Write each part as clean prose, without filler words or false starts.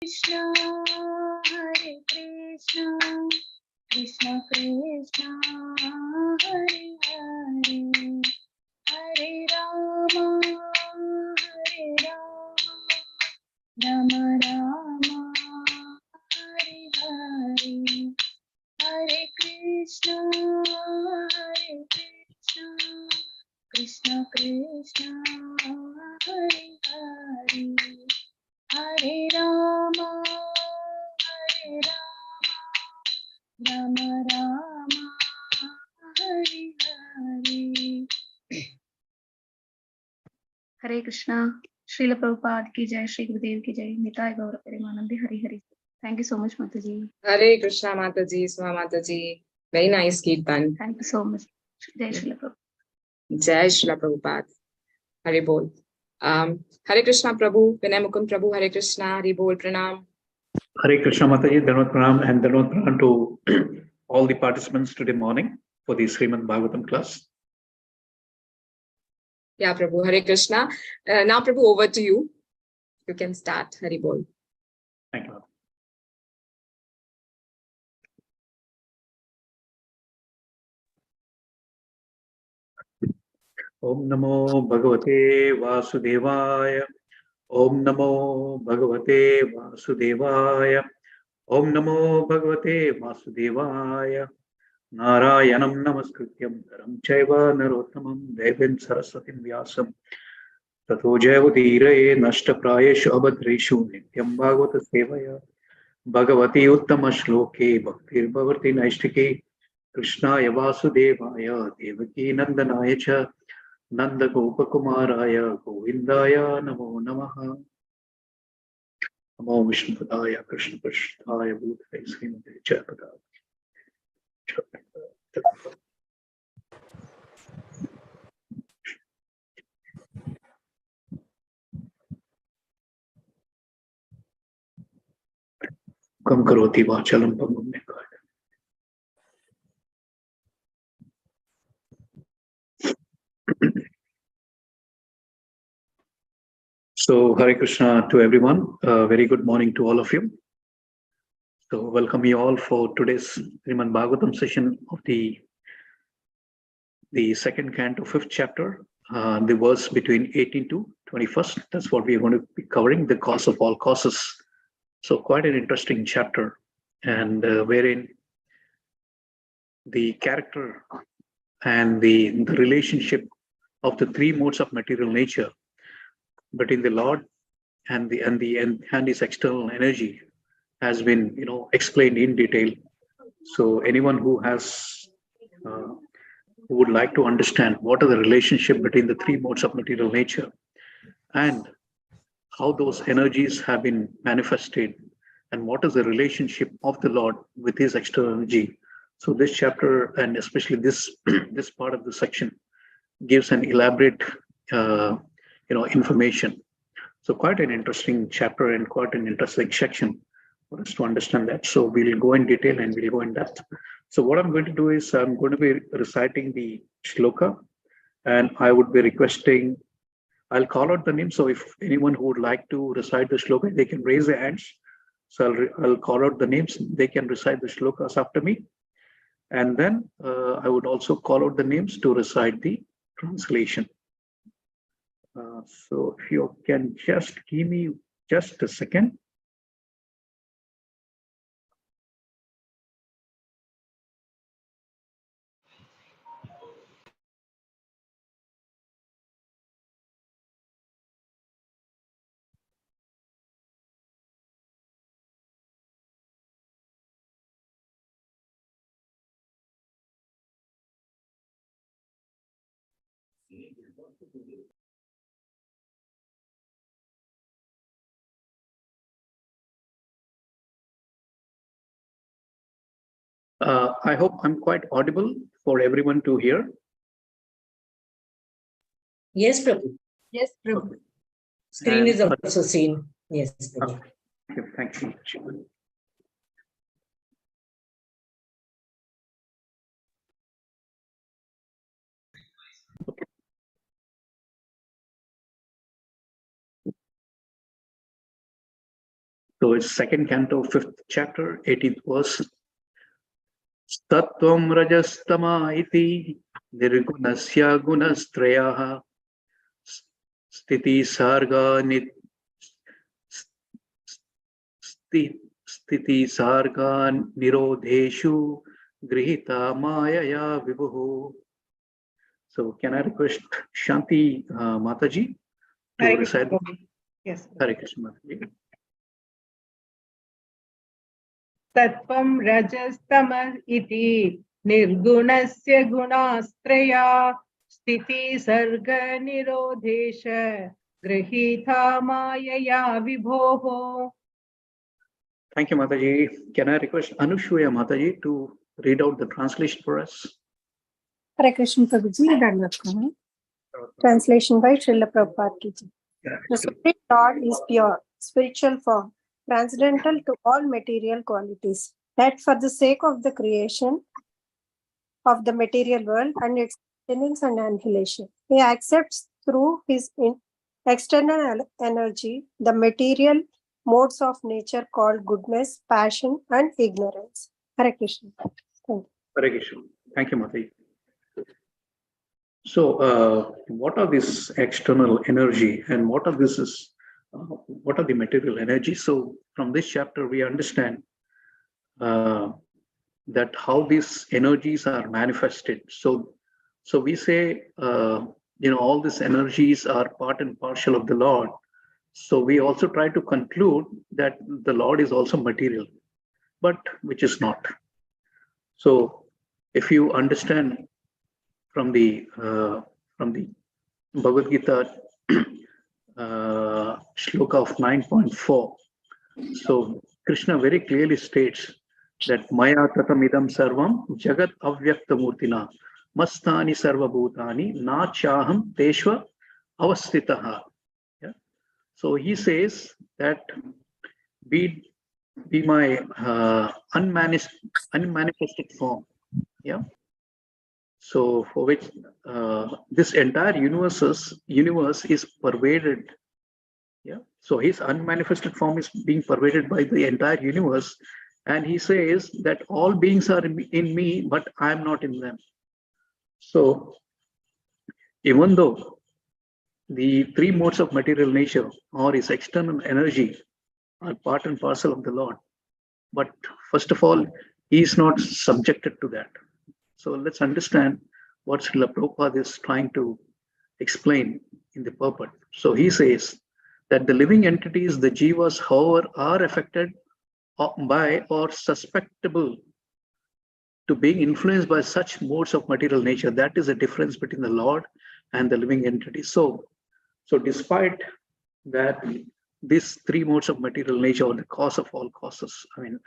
Krishna, Hare Krishna, Krishna Krishna, Hare Hare, Hare Rama, Hare Rama, Rama Rama, Hare Hare, Hare Krishna, Hare Krishna, Krishna Krishna, Hare Hare, Hare Rama, Hare Rama, Rama Rama, Hare Hare. Hare Krishna. Srila Prabhupada ki jai, Shri Gurudev ki jai, Nitai Gaura Premanande, Hari Hari. Thank you so much, Mataji. Hare Krishna, Mataji, Swa Mataji. Very nice Kirtan. Thank you so much. Jai Srila Prabhupada. Jai Srila Prabhupada. Hari Bol. Hare Krishna Prabhu, Vinay Mukund Prabhu, Hare Krishna, Hari Bol, Pranam. Hare Krishna Mataji, Dhanvat Pranam, and Dhanvat Pranam to all the participants today morning for the Srimad Bhagavatam class. Yeah, Prabhu, Hare Krishna. Now, Prabhu, over to you. You can start. Hari Bol. Thank you. Om Namo Bhagavate Vasudevaya. Om Namo Bhagavate Vasudevaya. Om Namo Bhagavate Vasudevaya. Narayanam Namaskrityam Dharam Chaiva Narottamam Devim Saraswatim Vyasam Tato Jayavadiraye Nashtaprayeshu Abhadreshu Nityam Bhagavata Sevaya Bhagavati Uttama Shloke Bhaktir Bhavarti Naishtike Krishnaya Vasudevaya Devaki Nandanaya Cha Nanda Gopakumaraya Govindaya Namo Namaha Namo Vishnupadaya Krishna Prasthaya Bhutale Srimate Jayapada. Kam karoti vachalam pangam nekad. So, Hare Krishna to everyone. Very good morning to all of you. So, welcome you all for today's Srimad Bhagavatam session of the second canto, fifth chapter, the verse between 18 to 21st. That's what we are going to be covering, the cause of all causes. So, quite an interesting chapter, and wherein the character and the relationship of the three modes of material nature between the Lord and his external energy has been explained in detail. So anyone who has who would like to understand what are the relationship between the three modes of material nature and how those energies have been manifested and what is the relationship of the Lord with his external energy. So this chapter, and especially this this part of the section, gives an elaborate information. So quite an interesting chapter and quite an interesting section for us to understand that. So we'll go in detail and we'll go in depth. So what I'm going to do is I'm going to be reciting the shloka, and I would be requesting, I'll call out the name. So if anyone who would like to recite the shloka, they can raise their hands. So I'll call out the names. They can recite the shlokas after me. And then I would also call out the names to recite the translation. So if you can just give me just a second. I hope I'm quite audible for everyone to hear. Yes, Prabhu. Yes, Prabhu. Okay. Screen And, is also seen. Yes, Prabhu. Okay, thank you. So it's second canto, 5th chapter, 18th verse. Tattvam rajastama iti nirgunasya gunastrayaha sthiti sarga sthiti sarga nirodheshu grihita mayaya vibhu. So can I request Shanti Mataji to Hare recite? Krishna. Yes. Hare Krishna Mataji. Tattvam rajastama iti nirgunasya gunastraya sthiti sarga nirodhesha grahita mayaya vibhoho. Thank you, Mataji. Can I request Anushya Mataji to read out the translation for us? Hare Krishna Prabhuji, Dandavat. Translation by Srila Prabhupada Ki Jai. The Supreme Lord is pure, spiritual form, transcendental to all material qualities. That for the sake of the creation of the material world and its maintenance and annihilation, he accepts through his external energy the material modes of nature called goodness, passion, and ignorance. Hare Krishna. Thank you. Hare Krishna. Thank you, Mataji. So, what are this external energy and what are the material energy? So, from this chapter, we understand that how these energies are manifested. So we say, all these energies are part and parcel of the Lord. So we also try to conclude that the Lord is also material, but which is not. So if you understand from the Bhagavad Gita shloka of 9.4, so Krishna very clearly states that Maya tatamidam sarvam jagat avyakta murtina mastani sarva bhutani na chaham teshva avastitaha. Yeah? So he says that be my unmanifested form. Yeah. So for which this entire universe is pervaded. Yeah. So his unmanifested form is being pervaded by the entire universe. And he says that all beings are in me, but I am not in them. So even though the three modes of material nature or his external energy are part and parcel of the Lord, but first of all, he is not subjected to that. So let's understand what Srila Prabhupada is trying to explain in the purport. So he says that the living entities, the jivas, however, are affected by or susceptible to being influenced by such modes of material nature. That is the difference between the Lord and the living entity. So despite that, these three modes of material nature are the cause of all causes. I mean,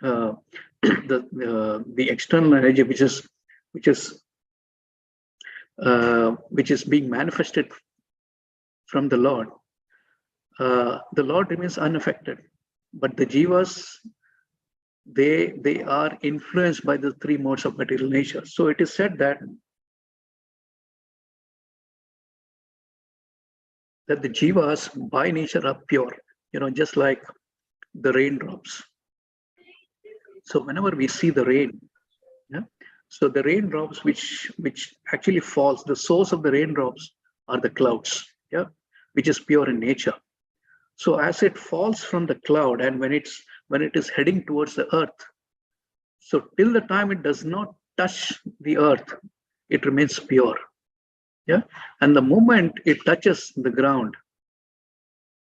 the external energy, which is being manifested from the Lord remains unaffected, but the jivas, they are influenced by the three modes of material nature. So it is said that the jivas by nature are pure, just like the raindrops. So whenever we see the rain, yeah, so the raindrops which actually falls, the source of the raindrops are the clouds, yeah, which is pure in nature. So as it falls from the cloud and when it is heading towards the earth, so till the time it does not touch the earth, it remains pure. Yeah. And the moment it touches the ground,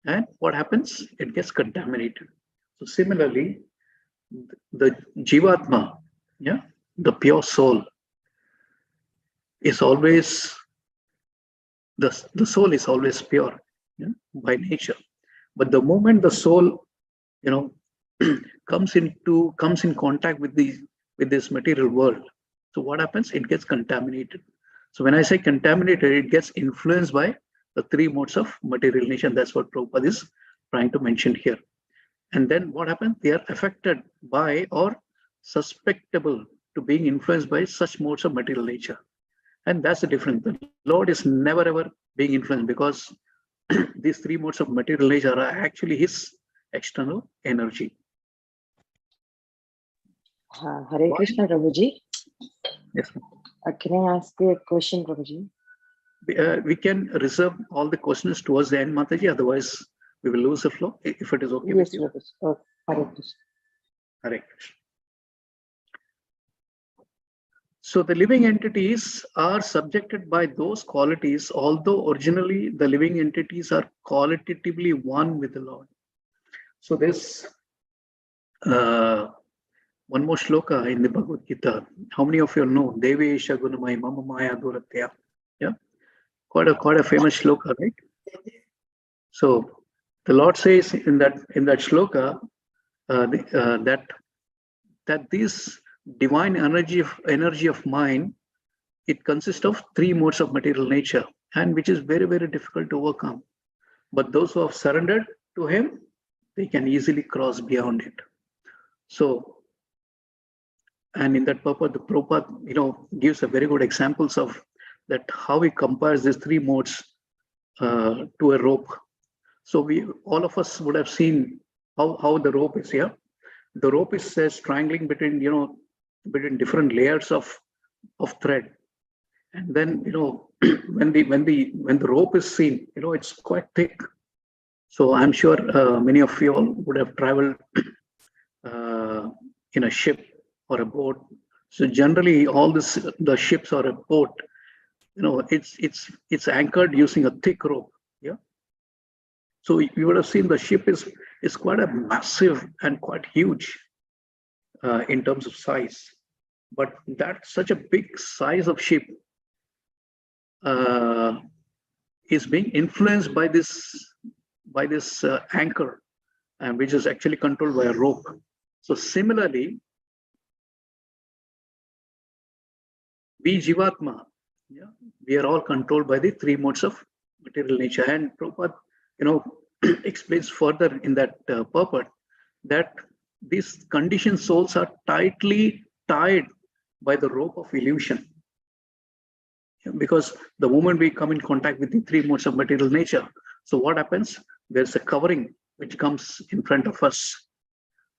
and what happens? It gets contaminated. So similarly, the jivatma, yeah, the pure soul, is always the soul is always pure, yeah, by nature. But the moment the soul, comes in contact with this material world, so what happens? It gets contaminated. So when I say contaminated, it gets influenced by the three modes of material nature. That's what Prabhupada is trying to mention here. And then what happens? They are affected by or susceptible to being influenced by such modes of material nature. And that's the difference. The Lord is never ever being influenced because these three modes of material nature are actually his external energy. Hare Why? Krishna, Prabhuji. Yes, ma'am. Can I ask you a question, Prabhuji? We can reserve all the questions towards the end, Mataji. Otherwise, we will lose the flow. If it is okay Yes, with you. Prabhuji. Oh, Hare Krishna. Hare Krishna. So the living entities are subjected by those qualities, although originally the living entities are qualitatively one with the Lord. So there's one more shloka in the Bhagavad Gita. How many of you know? Devi Esha Gunamai Mama Maya Duratya. Yeah, quite a famous shloka, right? So the Lord says in that shloka that this divine energy of mind, it consists of three modes of material nature, and which is very, very difficult to overcome. But those who have surrendered to Him, they can easily cross beyond it. So, and in that purpose, the Prabhupada, gives a very good examples of that how he compares these three modes to a rope. So all of us would have seen how the rope is here. The rope is strangling between different layers of thread, and then when the rope is seen, it's quite thick. So I'm sure many of you all would have traveled in a ship or a boat. So generally, the ships or a boat, it's anchored using a thick rope. Yeah. So you would have seen the ship is quite a massive and quite huge in terms of size. But that such a big size of ship is being influenced by this anchor, and which is actually controlled by a rope. So similarly, we Jivatma, we are all controlled by the three modes of material nature. And Prabhupada, explains further in that purport that these conditioned souls are tightly tied by the rope of illusion. Because the moment we come in contact with the three modes of material nature, so what happens? There's a covering which comes in front of us.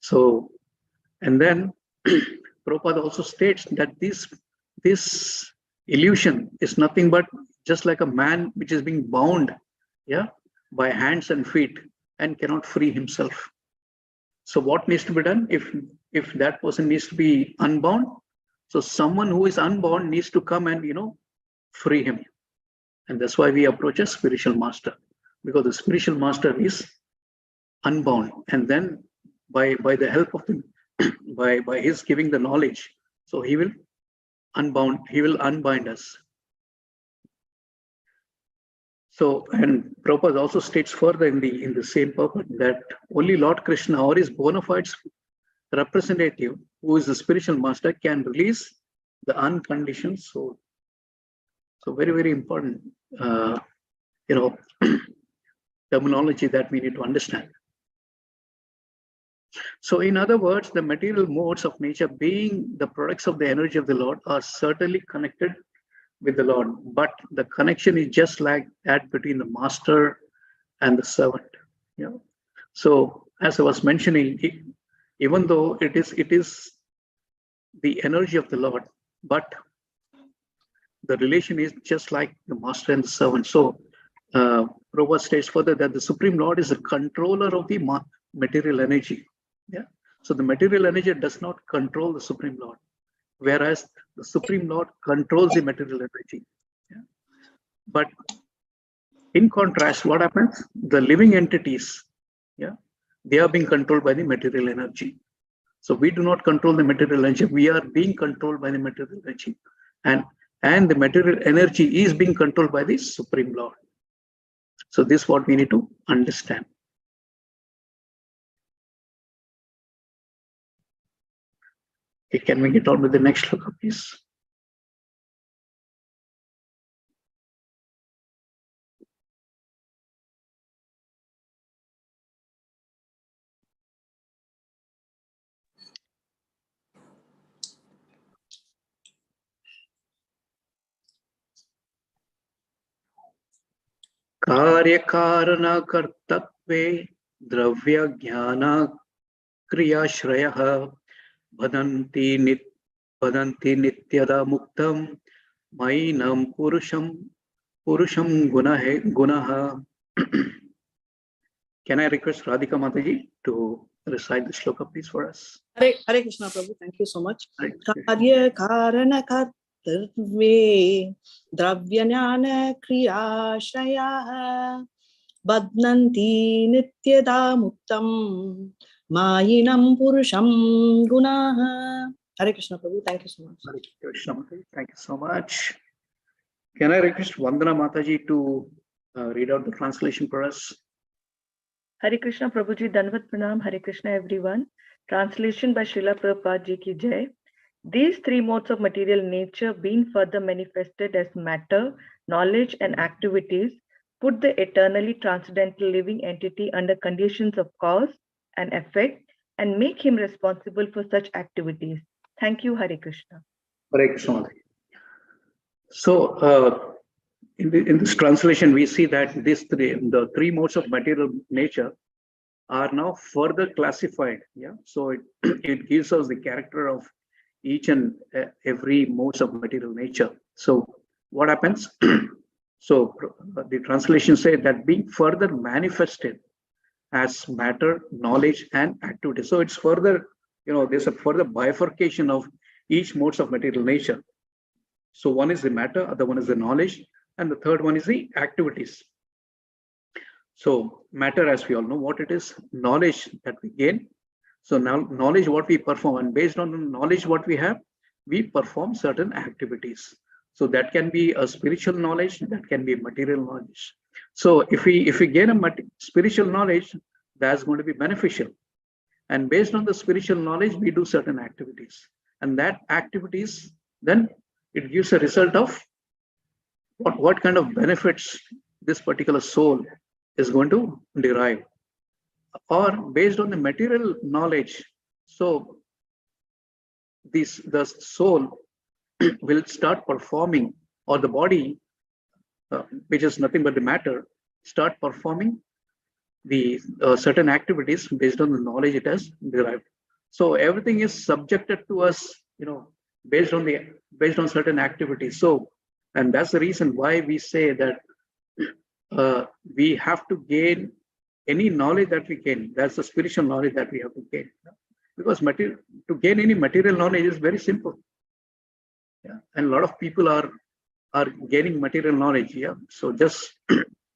So, and then Prabhupada also states that this illusion is nothing but just like a man which is being bound, by hands and feet and cannot free himself. So what needs to be done if that person needs to be unbound? So someone who is unbound needs to come and free him. And that's why we approach a spiritual master, because the spiritual master is unbound. And then by the help of by his giving the knowledge, so he will unbind us. So, and Prabhupada also states further in the same purpose that only Lord Krishna or his bona fide representative, who is the spiritual master, can release the unconditioned soul. So very, very important, terminology that we need to understand. So in other words, the material modes of nature, being the products of the energy of the Lord, are certainly connected with the Lord, but the connection is just like that between the master and the servant. So as I was mentioning, even though it is the energy of the Lord, but the relation is just like the master and the servant. So Prabhupada states further that the Supreme Lord is the controller of the material energy. So the material energy does not control the Supreme Lord, whereas the Supreme Lord controls the material energy. But in contrast, what happens? The living entities, they are being controlled by the material energy. So we do not control the material energy. We are being controlled by the material energy. And the material energy is being controlled by the Supreme Lord. So this is what we need to understand. Okay, can we get on with the next look, please? Karya karana kartatve dravya jnana kriya shrayah bhadanti nityada muktam mainam purusham gunaha. Can I request Radhika Mataji to recite the shloka, please, for us? Hare Krishna Prabhu, thank you so much. Hare Karya karana kartarve dravyanyana kriya shraya badnanti nityada muktam mayinam purusham gunaha. Hare Krishna Prabhu, thank you so much. Hare Krishna Mataji, thank you so much. Can I request Vandana Mataji to read out the translation for us? Hare Krishna Prabhuji, Danvat Pranam, Hare Krishna everyone. Translation by Srila Prabhupada Ji ki Jai. These three modes of material nature being further manifested as matter, knowledge and activities put the eternally transcendental living entity under conditions of cause and effect and make him responsible for such activities. Thank you, Hare Krishna. Hare Krishna Mataji. So, in this translation, we see that the three modes of material nature are now further classified. Yeah, so it gives us the character of each and every modes of material nature. So what happens? So the translation says that being further manifested as matter, knowledge, and activity. So it's further, there's a further bifurcation of each modes of material nature. So one is the matter, other one is the knowledge, and the third one is the activities. So matter, as we all know what it is, knowledge that we gain. So now knowledge what we perform, and based on the knowledge what we have, we perform certain activities. So that can be a spiritual knowledge, that can be material knowledge. So if we gain a spiritual knowledge, that's going to be beneficial. And based on the spiritual knowledge, we do certain activities. And that activities, then it gives a result of what kind of benefits this particular soul is going to derive. Or based on the material knowledge, so the soul will start performing, or the body, which is nothing but the matter, start performing the certain activities based on the knowledge it has derived. So everything is subjected to us, based on certain activities. So, and that's the reason why we say that we have to gain any knowledge that we gain. That's the spiritual knowledge that we have to gain. Because to gain any material knowledge is very simple. Yeah, and a lot of people are gaining material knowledge. Yeah, so just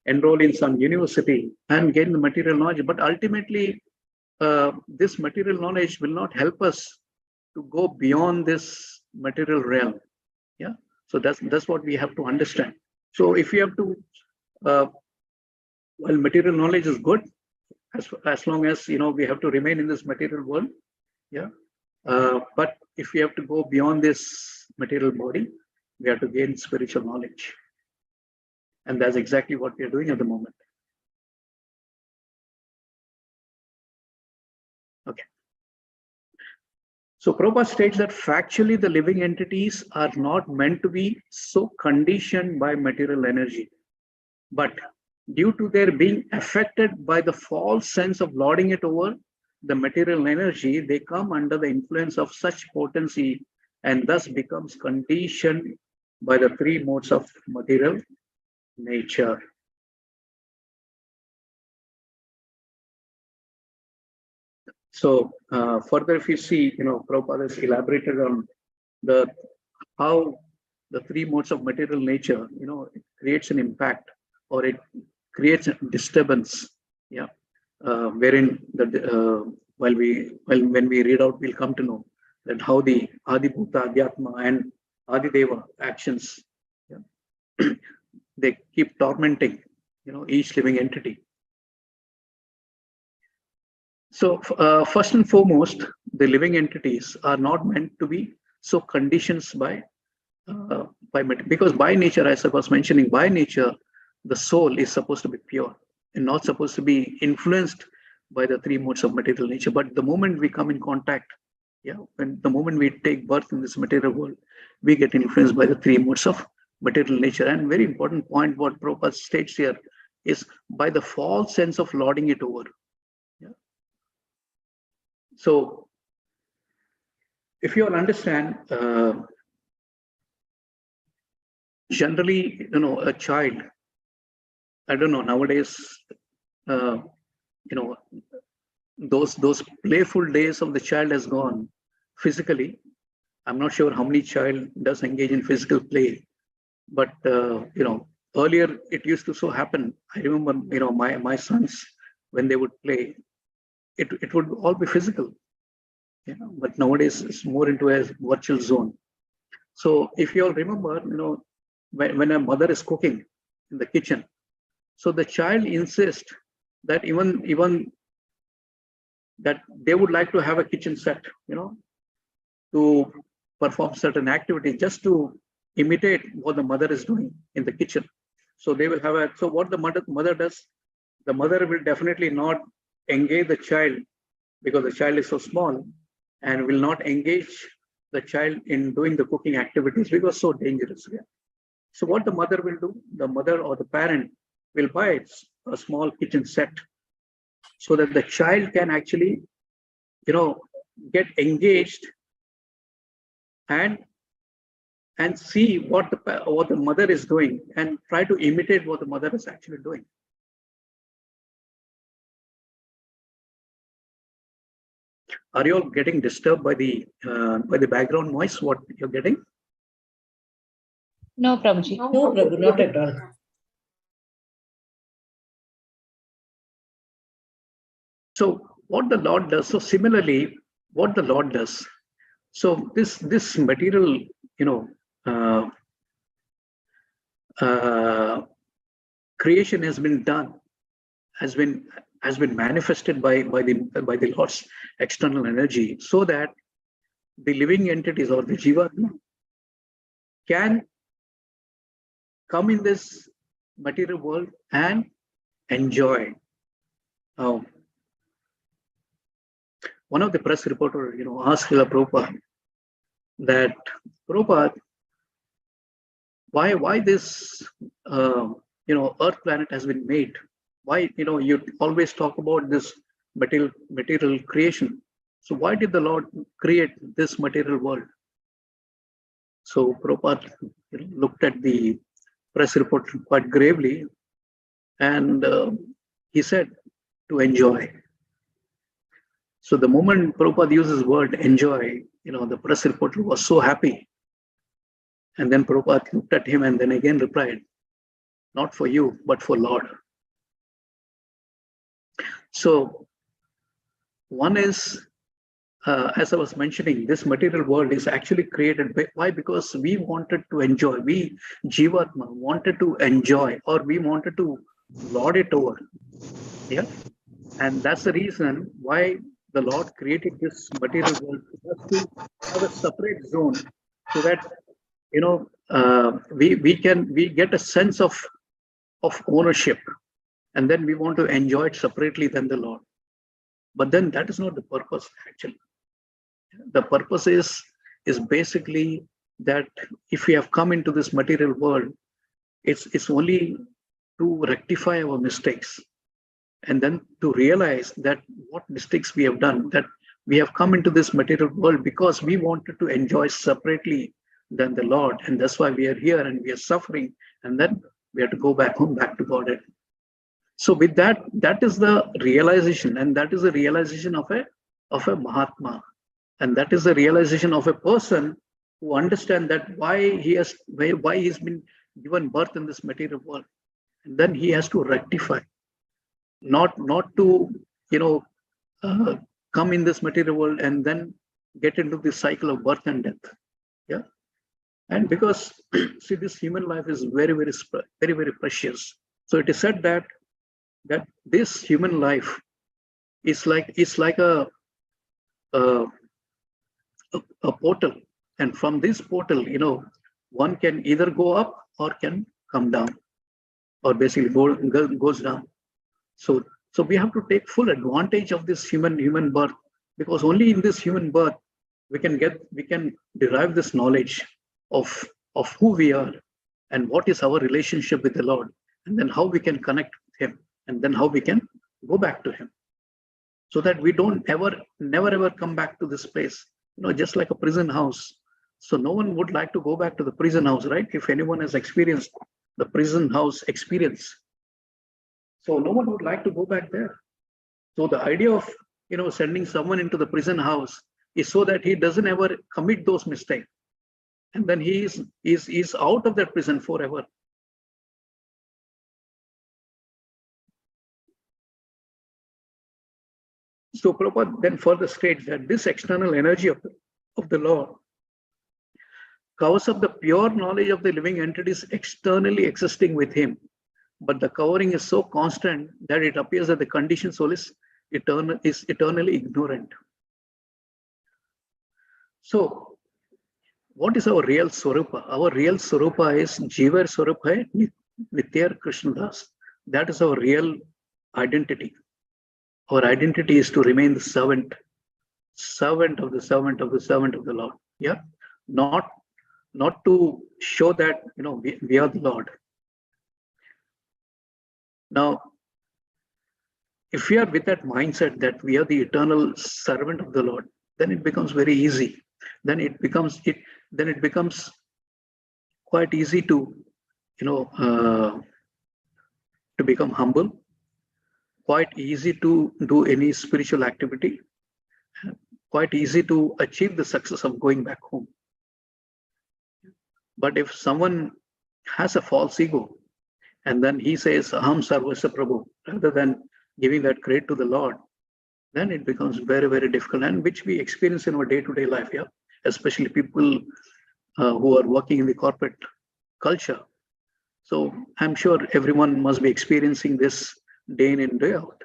enroll in some university and gain the material knowledge. But ultimately, this material knowledge will not help us to go beyond this material realm. Yeah, so that's what we have to understand. So if we have to, well, material knowledge is good as long as we have to remain in this material world. Yeah, but if we have to go beyond this material body, we have to gain spiritual knowledge, and that's exactly what we are doing at the moment. Okay. So Prabhupada states that factually the living entities are not meant to be so conditioned by material energy, but due to their being affected by the false sense of lording it over the material energy, they come under the influence of such potency and thus becomes conditioned by the three modes of material nature. So further, if you see, Prabhupada has elaborated on how the three modes of material nature, it creates an impact, or it creates a disturbance. Yeah, wherein when we read out, we'll come to know that how the Adibhuta, Adhyatma, and Adideva actions, yeah, they keep tormenting, each living entity. So first and foremost, the living entities are not meant to be so conditioned by because by nature, as I was mentioning, by nature, the soul is supposed to be pure and not supposed to be influenced by the three modes of material nature. But the moment we come in contact, when the moment we take birth in this material world, we get influenced by the three modes of material nature. And very important point, what Prabhupada states here, is by the false sense of lording it over. So if you all understand, generally, a child, I don't know, nowadays, those playful days of the child has gone physically. I'm not sure how many child does engage in physical play, but earlier it used to so happen. I remember, my sons, when they would play, it would all be physical. But nowadays it's more into a virtual zone. So if you all remember, when a mother is cooking in the kitchen, so the child insists that even that they would like to have a kitchen set, to perform certain activities just to imitate what the mother is doing in the kitchen. So they will have so what the mother does, the mother will definitely not engage the child because the child is so small, and will not engage the child in doing the cooking activities because so dangerous. So what the mother will do, the mother or the parent will buy a small kitchen set so that the child can actually, get engaged and see what the mother is doing and try to imitate what the mother is actually doing. Are you all getting disturbed by the background noise? What you're getting? No, Prabhuji. No, Prabhu, not at all. So what the Lord does, so similarly, what the Lord does, so this material, creation has been done, has been manifested by the Lord's external energy, so that the living entities or the Jivatma can come in this material world and enjoy. One of the press reporter, asked Srila Prabhupada that, Prabhupada, why this Earth planet has been made? Why you always talk about this material creation? So why did the Lord create this material world? So Prabhupada looked at the press report quite gravely, and he said, to enjoy. So the moment Prabhupada uses the word enjoy, the press reporter was so happy. And then Prabhupada looked at him and then again replied, not for you, but for Lord. So one is, as I was mentioning, this material world is actually created by, why? Because we wanted to enjoy, we Jivatma wanted to enjoy, or we wanted to lord it over. Yeah. And that's the reason why the Lord created this material world, just to have a separate zone, so that we get a sense of ownership, and then we want to enjoy it separately than the Lord. But then that is not the purpose. Actually, the purpose is basically that if we have come into this material world, it's only to rectify our mistakes, and then to realize that what mistakes we have done, that we have come into this material world because we wanted to enjoy separately than the Lord, and that's why we are here and we are suffering, and then we have to go back home, back to Godhead. So with that is the realization, and that is the realization of a Mahatma, and that is the realization of a person who understands that why he's been given birth in this material world, and then he has to rectify. Not to come in this material world and then get into this cycle of birth and death. Yeah. And because see, this human life is very, very, very, very precious. So it is said that this human life is like a portal, and from this portal, one can either go up or can come down, or basically goes down. So we have to take full advantage of this human birth, because only in this human birth we can derive this knowledge of who we are and what is our relationship with the Lord, and then how we can connect with Him, and then how we can go back to Him. so that we don't never ever come back to this place, just like a prison house. So no one would like to go back to the prison house, right? If anyone has experienced the prison house experience. So no one would like to go back there. So the idea of, sending someone into the prison house is so that he doesn't ever commit those mistakes. And then he is out of that prison forever. So Prabhupada then further states that this external energy of the Lord covers up the pure knowledge of the living entities externally existing with him. But the covering is so constant that it appears that the conditioned soul is eternally ignorant. So, what is our real Swarupa? Our real Swarupa is Jiva Swarupa Nitya Krishnadas. That is our real identity. Our identity is to remain the servant of the servant of the servant of the Lord. Yeah, not to show that we are the Lord. Now, if we are with that mindset that we are the eternal servant of the Lord, then it becomes very easy. Then it becomes quite easy to to become humble. Quite easy to do any spiritual activity. Quite easy to achieve the success of going back home. But if someone has a false ego, and then he says, Aham Sarvasya Prabhu, rather than giving that credit to the Lord, then it becomes very, very difficult, and which we experience in our day-to-day life, yeah, especially people who are working in the corporate culture. So I'm sure everyone must be experiencing this day in and day out.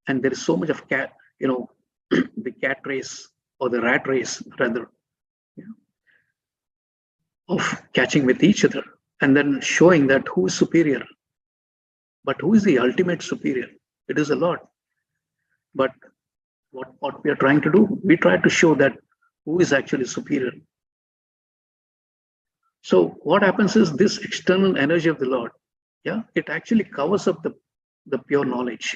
And there is so much of the cat race, or the rat race, rather, of catching with each other and then showing that who is superior. But who is the ultimate superior? It is the Lord. But what we are trying to do, we try to show that who is actually superior. So what happens is this external energy of the Lord, yeah, it actually covers up the pure knowledge.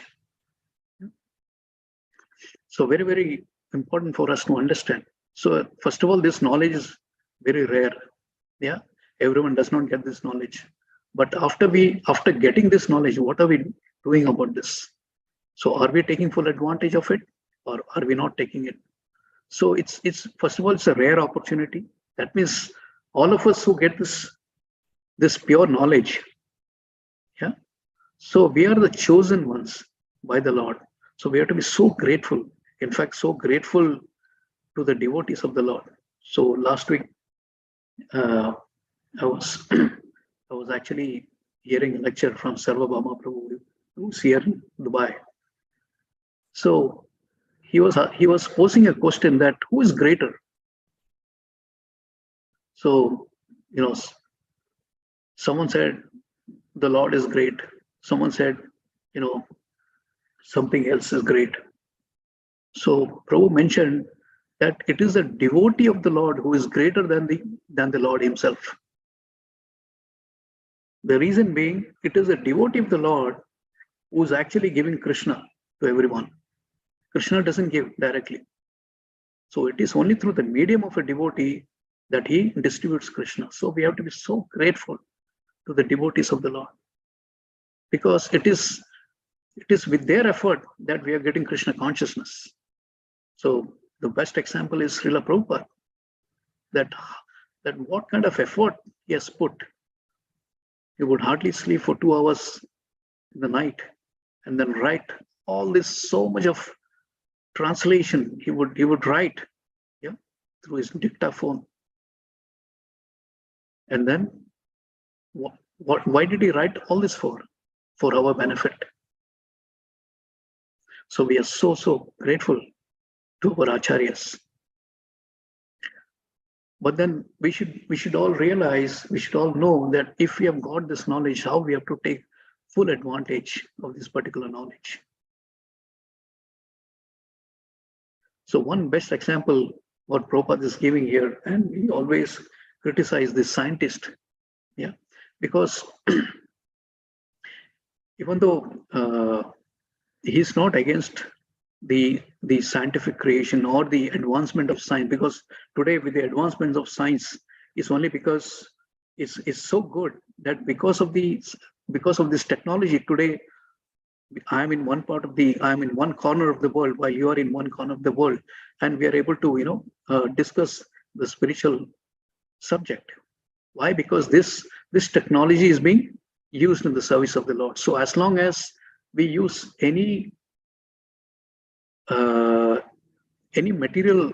So very, very important for us to understand. So first of all, this knowledge is very rare. Yeah, everyone does not get this knowledge. But after getting this knowledge, what are we doing about this? So are we taking full advantage of it, or are we not taking it? So it's first of all, it's a rare opportunity. That means all of us who get this pure knowledge, yeah. So we are the chosen ones by the Lord. So we have to be so grateful. In fact, so grateful to the devotees of the Lord. So last week, I was actually hearing a lecture from Sarvabhauma Prabhu, who's here in Dubai. So he was posing a question that who is greater? So someone said the Lord is great. Someone said something else is great. So Prabhu mentioned that it is the devotee of the Lord who is greater than the Lord himself. The reason being, it is a devotee of the Lord who is actually giving Krishna to everyone. Krishna doesn't give directly. So it is only through the medium of a devotee that he distributes Krishna. So we have to be so grateful to the devotees of the Lord, because it is with their effort that we are getting Krishna consciousness. So the best example is Srila Prabhupada, that what kind of effort he has put. He would hardly sleep for 2 hours in the night and then write all this, so much of translation he would write, yeah, through his dictaphone. And then why did he write all this for? For our benefit. So we are so grateful to our acharyas. But then we should all realize, we should all know that if we have got this knowledge, how we have to take full advantage of this particular knowledge. So one best example what Prabhupada is giving here, and we always criticize this scientist, yeah, because even though he's not against the scientific creation or the advancement of science, because today with the advancements of science, it's only because it's so good that because of this technology today, I'm in one corner of the world while you are in one corner of the world, and we are able to discuss the spiritual subject. Why? Because this technology is being used in the service of the Lord. So as long as we use any material,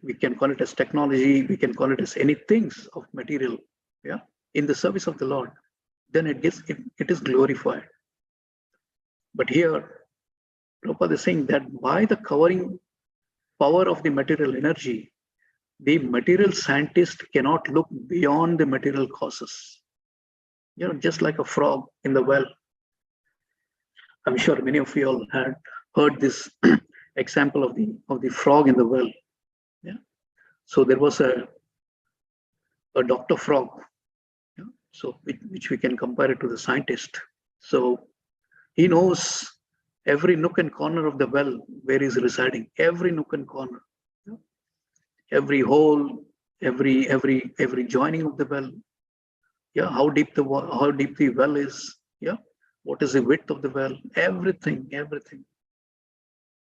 we can call it as technology, we can call it as any things of material, in the service of the Lord, then it is glorified. But here, Prabhupada is saying that by the covering power of the material energy, the material scientist cannot look beyond the material causes. Just like a frog in the well. I'm sure many of you all had heard this example of the frog in the well. Yeah. So there was a Dr. Frog, so which we can compare it to the scientist. So he knows every nook and corner of the well where he's residing, every nook and corner, every hole, every joining of the well, how deep the well is, what is the width of the well, everything.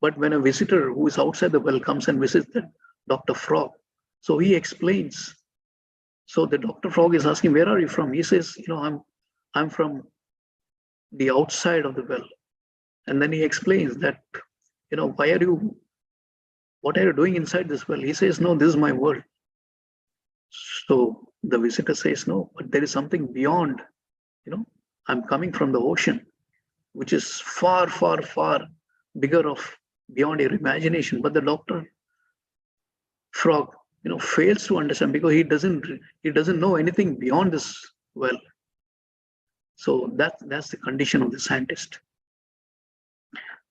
But when a visitor who is outside the well comes and visits the Dr. Frog, so he explains. So the Dr. Frog is asking, where are you from? He says, I'm from the outside of the well. And then he explains that, what are you doing inside this well? He says, no, this is my world. So the visitor says, no, but there is something beyond. I'm coming from the ocean, which is far, far, far bigger beyond your imagination. But the Dr. Frog, fails to understand because he doesn't know anything beyond this well. So that's the condition of the scientist,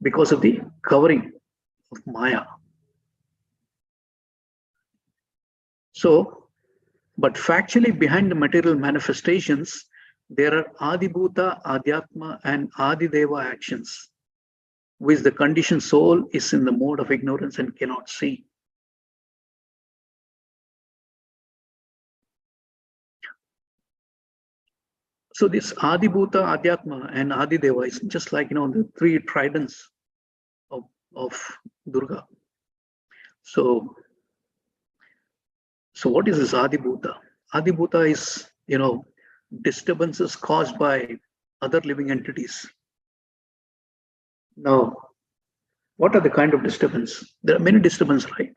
because of the covering of Maya. So, but factually behind the material manifestations, there are Adibhuta, Adhyatma, and Adideva actions, which the conditioned soul is in the mode of ignorance and cannot see. So this Adibhuta, Adhyatma, and Adideva is just like the three tridents of Durga. So what is this Adibhuta? Adibhuta is disturbances caused by other living entities. Now, what are the kind of disturbance? There are many disturbances, right?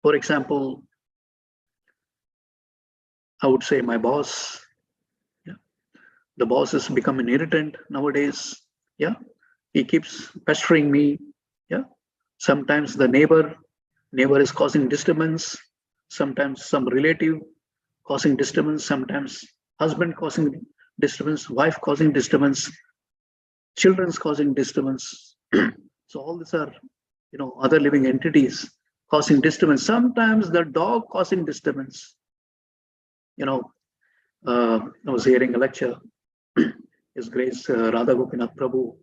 For example, I would say my boss. The boss has become an irritant nowadays. He keeps pestering me. Sometimes the neighbor is causing disturbance. Sometimes some relative causing disturbance. Sometimes husband causing disturbance, wife causing disturbance, children's causing disturbance. So all these are, other living entities causing disturbance. Sometimes the dog causing disturbance. I was hearing a lecture. His Grace Radha Gopinath Prabhu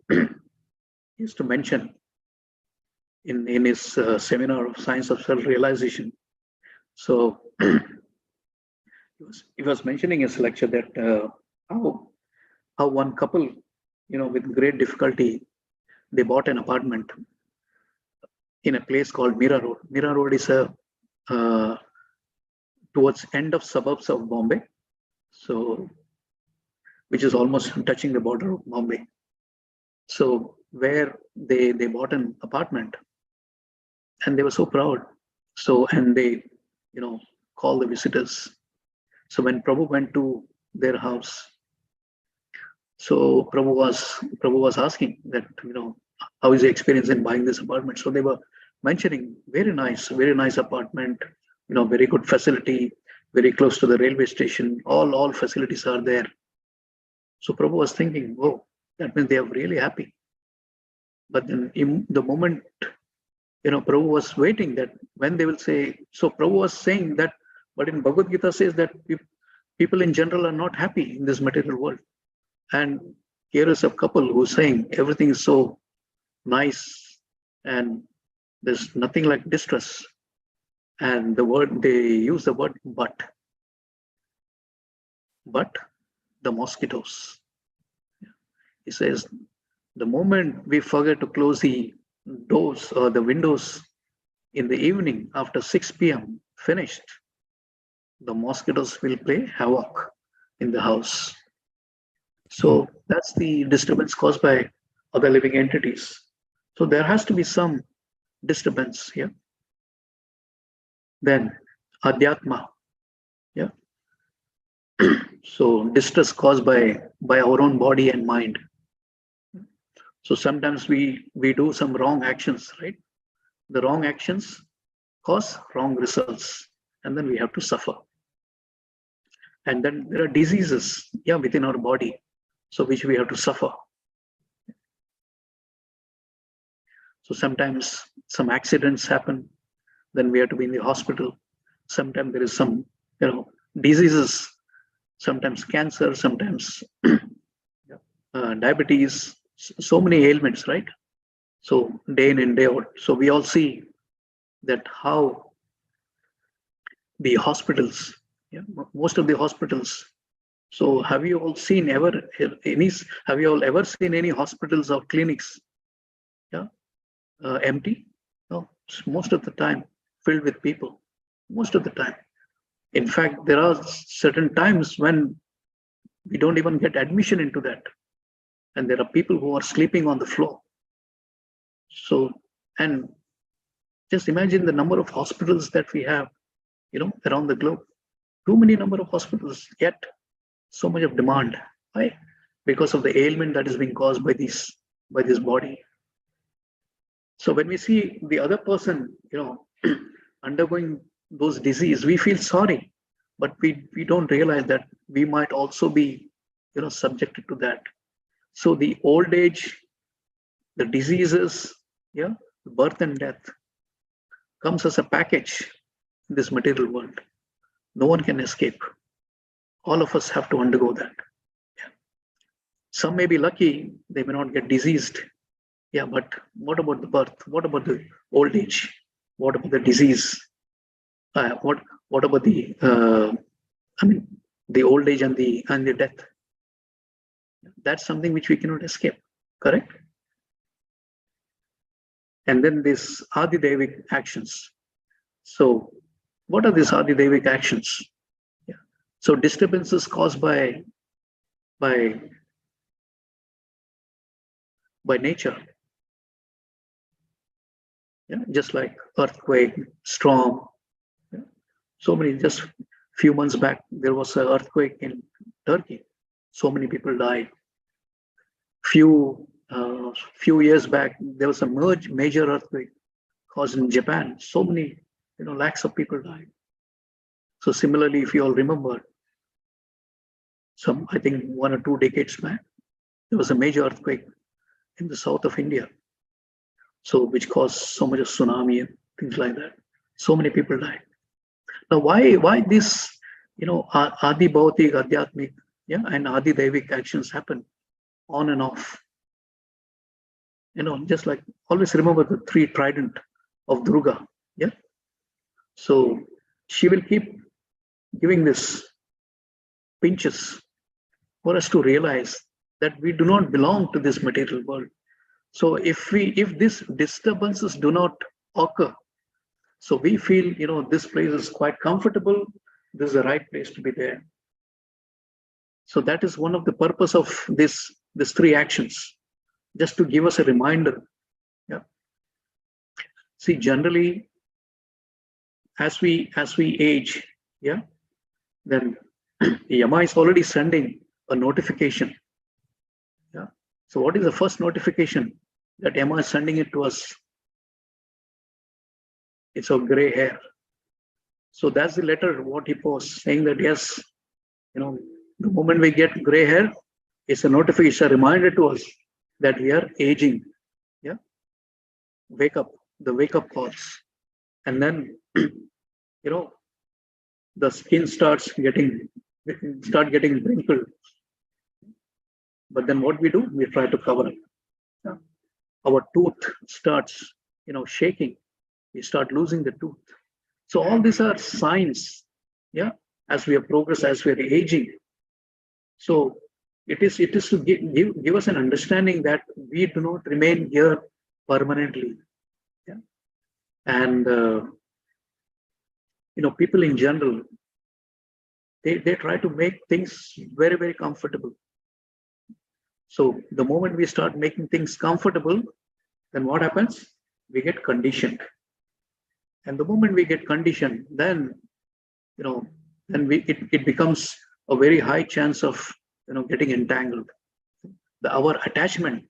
used to mention in his seminar of Science of Self-Realization. So he was mentioning his lecture that how one couple, with great difficulty, they bought an apartment in a place called Mira Road. Mira Road is towards end of suburbs of Bombay. So which is almost touching the border of Bombay. So where they bought an apartment and they were so proud. So, and they, call the visitors. So when Prabhu went to their house, so Prabhu was asking that, how is the experience in buying this apartment? So they were mentioning very nice apartment, very good facility, very close to the railway station, all facilities are there. So Prabhu was thinking, whoa, that means they are really happy. But then in the moment, Prabhu was waiting that when they will say, so Prabhu was saying that, but in Bhagavad Gita says that people in general are not happy in this material world. And here is a couple who's saying everything is so nice, and there's nothing like distress. And they use the word but the mosquitoes. He says, the moment we forget to close the doors or the windows in the evening after 6 p.m. finished, the mosquitoes will play havoc in the house. So that's the disturbance caused by other living entities. So there has to be some disturbance here. Then adhyatma, yeah. So distress caused by our own body and mind. So sometimes we do some wrong actions, right? The wrong actions cause wrong results, and then we have to suffer. And then there are diseases, yeah, within our body, so which we have to suffer. So sometimes some accidents happen, then we have to be in the hospital. Sometimes there is some, diseases, sometimes cancer, sometimes diabetes, so many ailments, right? So day in and day out. So we all see that how the hospitals, most of the hospitals. So have you all ever seen any hospitals or clinics empty? No, most of the time filled with people, most of the time. In fact, there are certain times when we don't even get admission into that. And there are people who are sleeping on the floor. So, and just imagine the number of hospitals that we have, around the globe. Too many number of hospitals, yet so much of demand. Why? Because of the ailment that is being caused by this body. So when we see the other person, undergoing those disease, we feel sorry, but we don't realize that we might also be, subjected to that. So the old age, the diseases, birth and death comes as a package in this material world. No one can escape. All of us have to undergo that. Some may be lucky, they may not get diseased. Yeah, but what about the birth? What about the old age? What about the disease? What about the the old age and the death? That's something which we cannot escape, correct? And then this Adidevic actions. So what are these Adidevic actions? Yeah. So disturbances caused by nature. Yeah, just like earthquake, storm. Yeah. So many, just few months back, there was an earthquake in Turkey. So many people died. Few years back, there was a major earthquake caused in Japan. So many, lakhs of people died. So similarly, if you all remember, I think 1 or 2 decades back, there was a major earthquake in the south of India. So which caused so much of tsunami and things like that. So many people died. Now, why this, Adi Bhautik, Adhyatmik, and Adi Devik actions happen on and off? Just like always remember the 3 trident of Durga. Yeah. So she will keep giving this pinches for us to realize that we do not belong to this material world. So if these disturbances do not occur, so we feel, this place is quite comfortable, this is the right place to be there. So that is one of the purpose of these 3 actions, just to give us a reminder. Yeah. See, generally, as we age, then Yama is already sending a notification. Yeah. So what is the first notification that Yama is sending it to us? It's a gray hair. So that's the letter what he posts, saying that yes, the moment we get gray hair, it's a notification, a reminder to us that we are aging. Yeah. Wake up, the wake up calls. And then, the skin starts getting wrinkled. But then what we do, we try to cover it. Yeah. our tooth starts, shaking. We start losing the tooth. So all these are signs, yeah, as we are progress, as we are aging. So it is to give us an understanding that we do not remain here permanently. Yeah? And people in general, they try to make things very, very comfortable. So the moment we start making things comfortable, then what happens? We get conditioned. And the moment we get conditioned, then it becomes a very high chance of getting entangled. Our attachment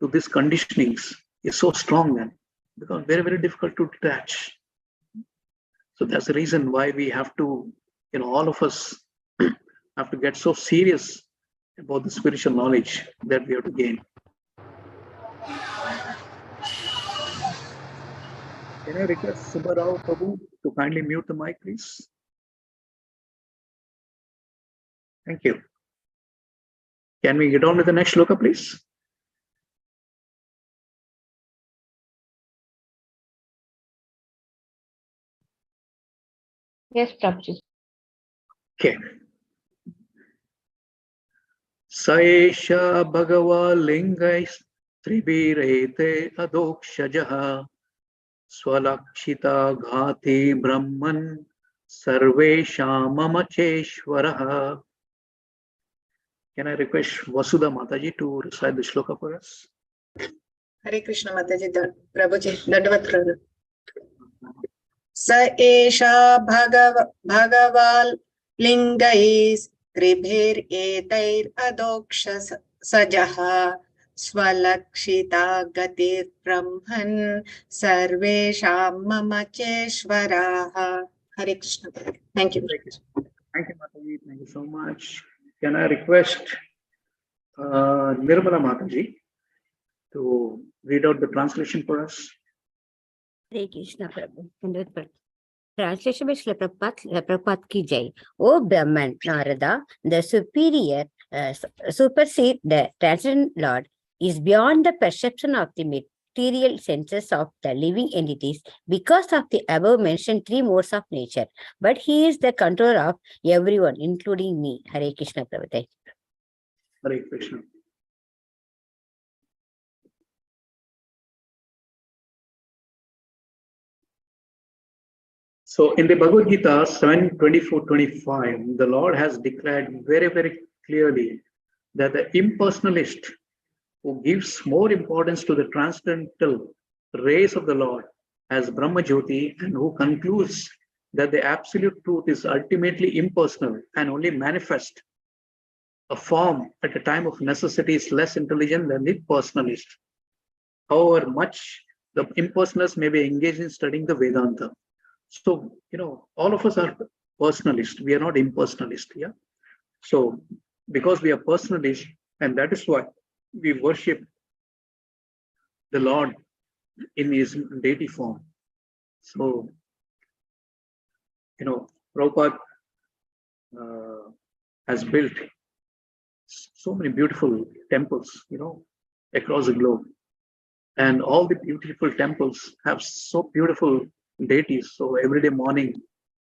to these conditionings is so strong then, because very, very difficult to detach. So that's the reason why we have to, all of us have to get so serious about the spiritual knowledge that we have to gain. Can I request Subbarao Prabhu to kindly mute the mic, please? Thank you. Can we get on with the next shloka, please? Yes, Prabhuji. Okay. Saesha Bhagava Lingais Tribirete Adokshajaha Swalakshita Ghati Brahman Sarvesha Mamacheshwaraha. Can I request Vasudha Mataji to recite the shloka for us? Hare Krishna Mataji, Prabhuji, Dandavat Prabhu. Sa esha bhagaval lingais tribhir etair adoksha sajaha swalakshita gatir brahman sarvesham mamacheshwaraha. Hare Krishna. Thank you. Thank you, Mataji. Thank you so much. Can I request Nirmala Mataji to read out the translation for us? Hare Krishna Prabhu. Translation by Srila Prabhupada ki jai. O Brahman, Narada, the superior, supersede the transcendent Lord, is beyond the perception of the material senses of the living entities because of the above mentioned three modes of nature. But he is the controller of everyone, including me. Hare Krishna Prabhu. Hare Krishna. So in the Bhagavad Gita 7:24-25, the Lord has declared very, very clearly that the impersonalist who gives more importance to the transcendental rays of the Lord as Brahma Jyoti and who concludes that the absolute truth is ultimately impersonal and only manifest a form at a time of necessity is less intelligent than the personalist. However much the impersonalists may be engaged in studying the Vedanta. So, all of us are personalists. We are not impersonalists. Yeah. So, because we are personalists, and that is why we worship the Lord in his deity form. So, Prabhupada has built so many beautiful temples, across the globe. And all the beautiful temples have so beautiful deities. So every day morning,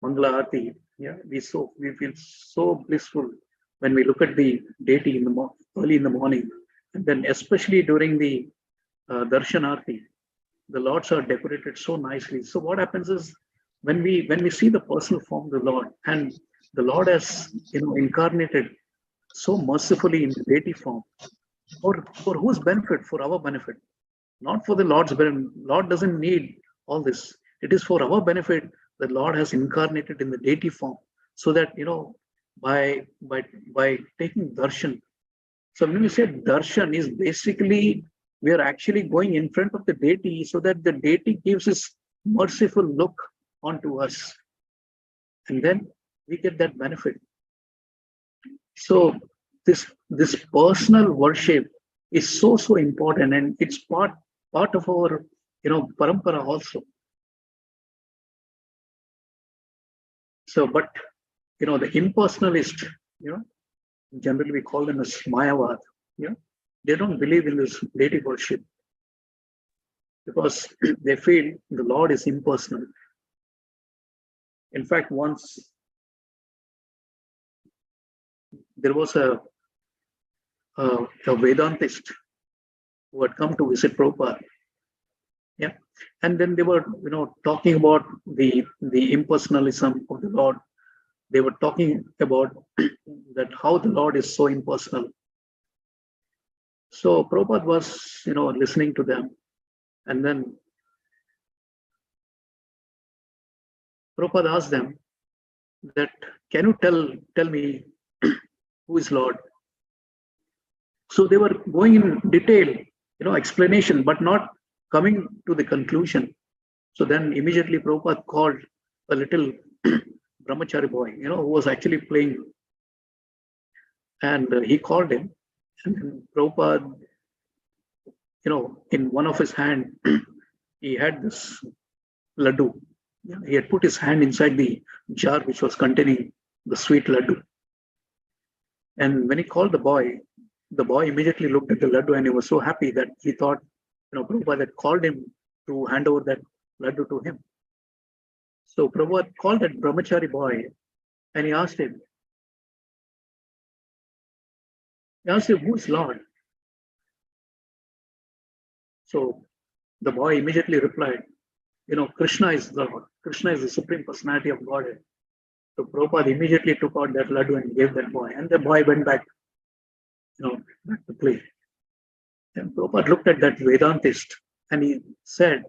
Mangala Aarti, we feel so blissful when we look at the deity early in the morning. And then especially during the Darshan Aarti, the lords are decorated so nicely. So what happens is when we see the personal form of the Lord, and the Lord has incarnated so mercifully in the deity form, for whose benefit? For our benefit, not for the Lord's benefit. Lord doesn't need all this. It is for our benefit that Lord has incarnated in the deity form, so that by taking darshan. So when we say darshan, is basically we are actually going in front of the deity so that the deity gives his merciful look onto us, and then we get that benefit. So this personal worship is so important, and it's part of our parampara also. So, but the impersonalist, generally we call them as Mayavad. They don't believe in this deity worship. because they feel the Lord is impersonal. In fact, once there was a Vedantist who had come to visit Prabhupada. Yeah. And then they were, talking about the impersonalism of the Lord. They were talking about that how the Lord is so impersonal. So Prabhupada was, listening to them. And then Prabhupada asked them that, can you tell me who is Lord? So they were going in detail, explanation, but not coming to the conclusion. So then immediately Prabhupada called a little brahmachari boy, who was actually playing. And he called him. And then Prabhupada, in one of his hand, he had this laddu. He had put his hand inside the jar which was containing the sweet laddu. And when he called the boy immediately looked at the laddu and he was so happy that he thought, Prabhupada had called him to hand over that laddu to him. So Prabhupada called that brahmachari boy and he asked him, who is Lord? So the boy immediately replied, Krishna is the Lord. Krishna is the Supreme Personality of Godhead. So Prabhupada immediately took out that laddu and gave that boy. And the boy went back, back to play. And Prabhupada looked at that Vedantist and he said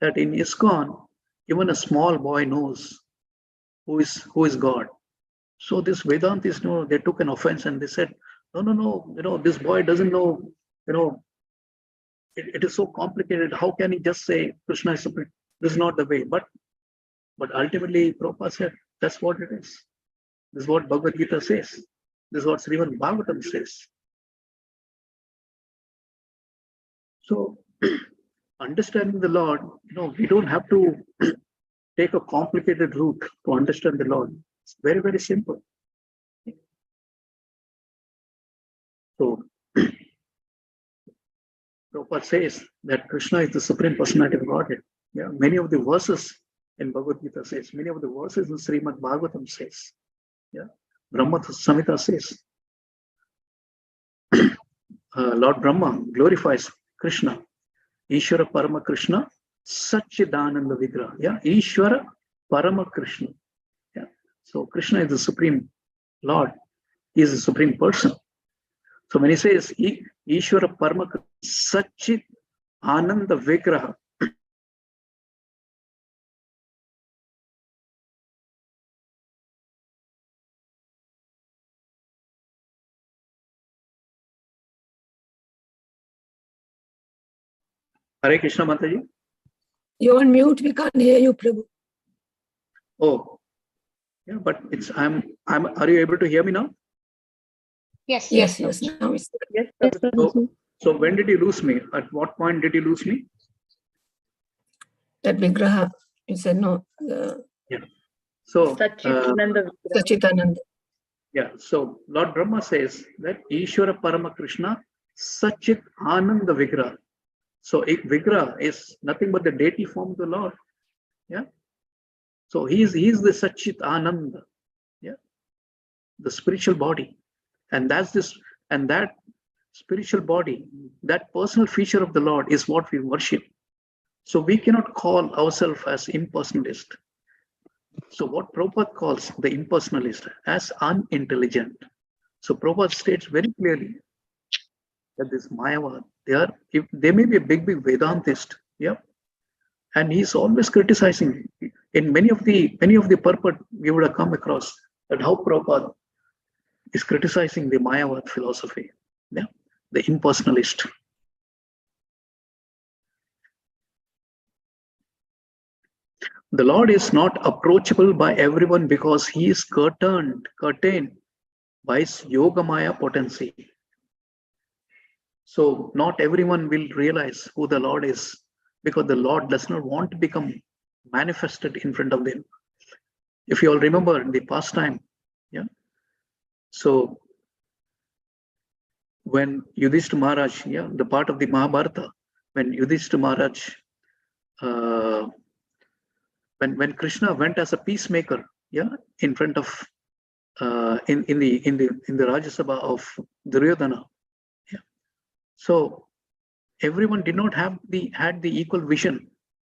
that in ISKCON, even a small boy knows who is God. So this Vedantist, they took an offense and they said, no, this boy doesn't know, it is so complicated. How can he just say Krishna is supreme? This is not the way. But ultimately, Prabhupada said, that's what it is. This is what Bhagavad Gita says. This is what Srimad Bhagavatam says. So, understanding the Lord, we don't have to take a complicated route to understand the Lord. It's very, very simple. So, Prabhupada says that Krishna is the Supreme Personality of Godhead. Yeah, many of the verses in Bhagavad Gita says, many of the verses in Srimad Bhagavatam says, yeah, Brahma Samhita says, Lord Brahma glorifies Krishna, Ishvara Parama Krishna, Satchidananda Vigraha. Yeah, Ishvara Parama Krishna. Yeah, so Krishna is the Supreme Lord. He is the Supreme Person. So when he says Ishvara Parama Satchit Ananda Vigraha, Hare Krishna Mataji. You're on mute. We can't hear you, Prabhu. Oh, yeah, but are you able to hear me now? Yes. Yes. Now it's Yes, Yes, Prabhuji. Prabhuji. So when did you lose me? At what point did you lose me? that Vigraha. You said no. Yeah. So Satchitananda Vigraha. Sachitananda. yeah. So Lord Brahma says that Ishvara Parama Krishna Satchit Ananda Vigraha. So Vigraha is nothing but the deity form of the Lord. Yeah. So he is the Satchit Ananda. Yeah. The spiritual body. And that spiritual body, that personal feature of the Lord is what we worship. So we cannot call ourselves as impersonalist. So what Prabhupada calls the impersonalist as unintelligent. So Prabhupada states very clearly that this Mayavad, they may be a big Vedantist, yeah, and he's always criticizing. In many of the purport we would have come across that how Prabhupada is criticizing the Mayavad philosophy, yeah, the impersonalist. The Lord is not approachable by everyone because he is curtained by his Yogamaya potency. So not everyone will realize who the Lord is because the Lord does not want to become manifested in front of them. If you all remember in the past time, yeah. So when Yudhishthira Maharaj, yeah, the part of the Mahabharata, when Yudhishthira Maharaj, when Krishna went as a peacemaker, yeah, in front of in the Rajya Sabha of Duryodhana, yeah. So everyone did not had the equal vision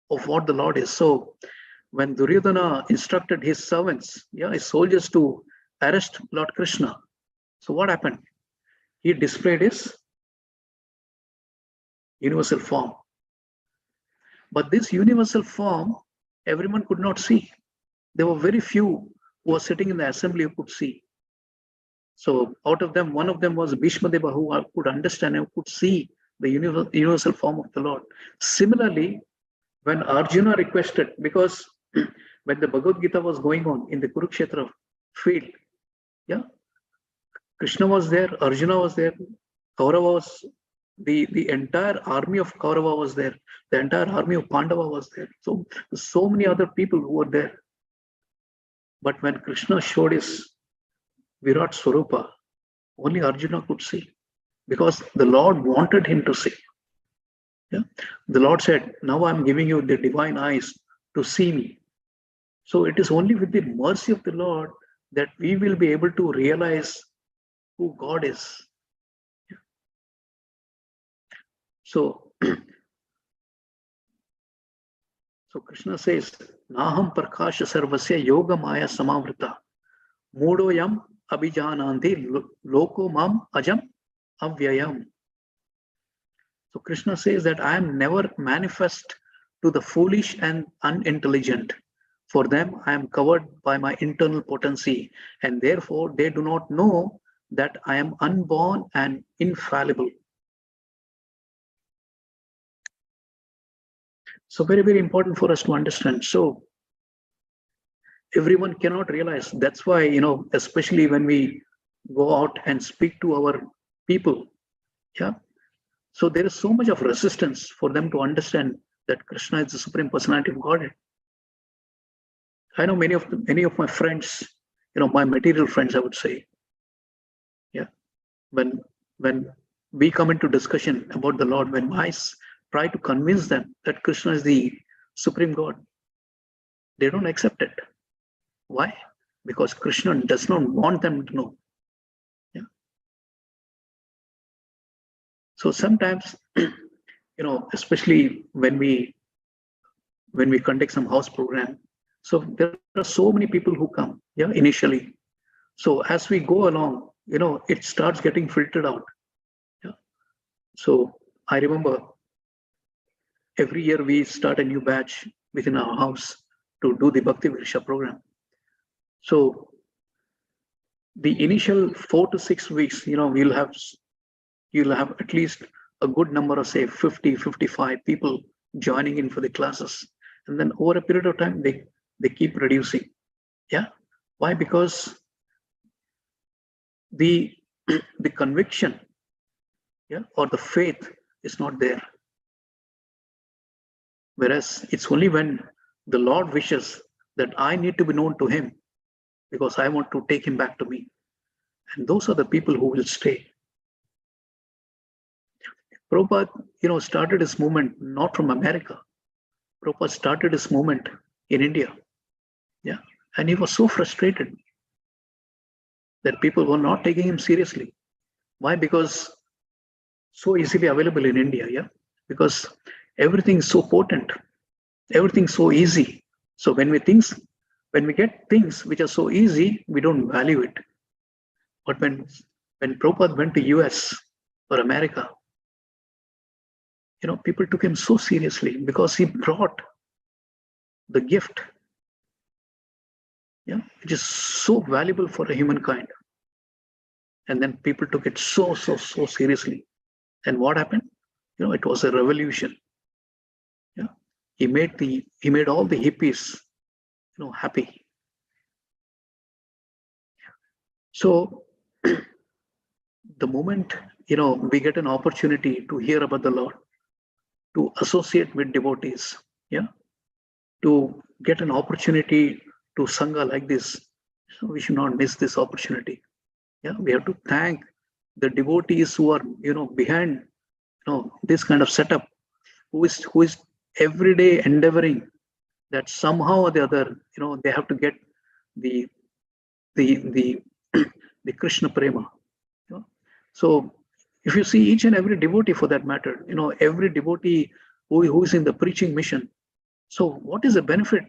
of what the Lord is. So when Duryodhana instructed his servants, yeah, his soldiers to arrest Lord Krishna, so what happened? He displayed his universal form. But this universal form, everyone could not see. There were very few who were sitting in the assembly who could see. So out of them, one of them was Bhishma Deva, who could understand and could see the universal form of the Lord. Similarly, when Arjuna requested, because when the Bhagavad Gita was going on in the Kurukshetra field, yeah, Krishna was there, Arjuna was there, Kaurava was, the entire army of Kaurava was there, the entire army of Pandava was there. So many other people who were there. But when Krishna showed his Virat Swarupa, only Arjuna could see, because the Lord wanted him to see. Yeah? The Lord said, now I'm giving you the divine eyes to see me. So it is only with the mercy of the Lord that we will be able to realize who God is. Yeah. So Krishna says, Naham Prakasha Sarvasya Yoga Maya Samavrita Mudoyam Abhijananti Loko Mam Ajam Avyayam. So Krishna says that I am never manifest to the foolish and unintelligent. For them, I am covered by my internal potency, and therefore they do not know that I am unborn and infallible. So very, very important for us to understand. So everyone cannot realize. That's why, especially when we go out and speak to our people, yeah. So there is so much of resistance for them to understand that Krishna is the Supreme Personality of Godhead. I know many of my friends, my material friends, I would say, yeah. When we come into discussion about the Lord, when I try to convince them that Krishna is the Supreme God, they don't accept it. Why? Because Krishna does not want them to know. Yeah. So sometimes, especially when we conduct some house program, so there are so many people who come, yeah, initially. So as we go along, it starts getting filtered out. Yeah. So I remember every year we start a new batch within our house to do the Bhakti Virsha program. So the initial 4 to 6 weeks, you'll have at least a good number of, say, 50, 55 people joining in for the classes. And then over a period of time, they keep reducing. Yeah. Why? Because the conviction, yeah, or the faith is not there. Whereas it's only when the Lord wishes that I need to be known to him, because I want to take him back to me. And those are the people who will stay. Prabhupada, started his movement not from America. Prabhupada started his movement in India. Yeah. And he was so frustrated that people were not taking him seriously. Why? Because so easily available in India, yeah? Because everything is so potent, everything's so easy. So when we get things which are so easy, we don't value it. But when Prabhupada went to US or America, people took him so seriously because he brought the gift, yeah, which is so valuable for a humankind. And then people took it so seriously. And what happened? It was a revolution. Yeah, he made all the hippies, happy. So the moment we get an opportunity to hear about the Lord, to associate with devotees, yeah, to get an opportunity to Sangha like this, so we should not miss this opportunity. Yeah, we have to thank the devotees who are behind this kind of setup, who is every day endeavoring that somehow or the other, they have to get the the the Krishna prema. So if you see each and every devotee for that matter, every devotee who is in the preaching mission. So what is the benefit?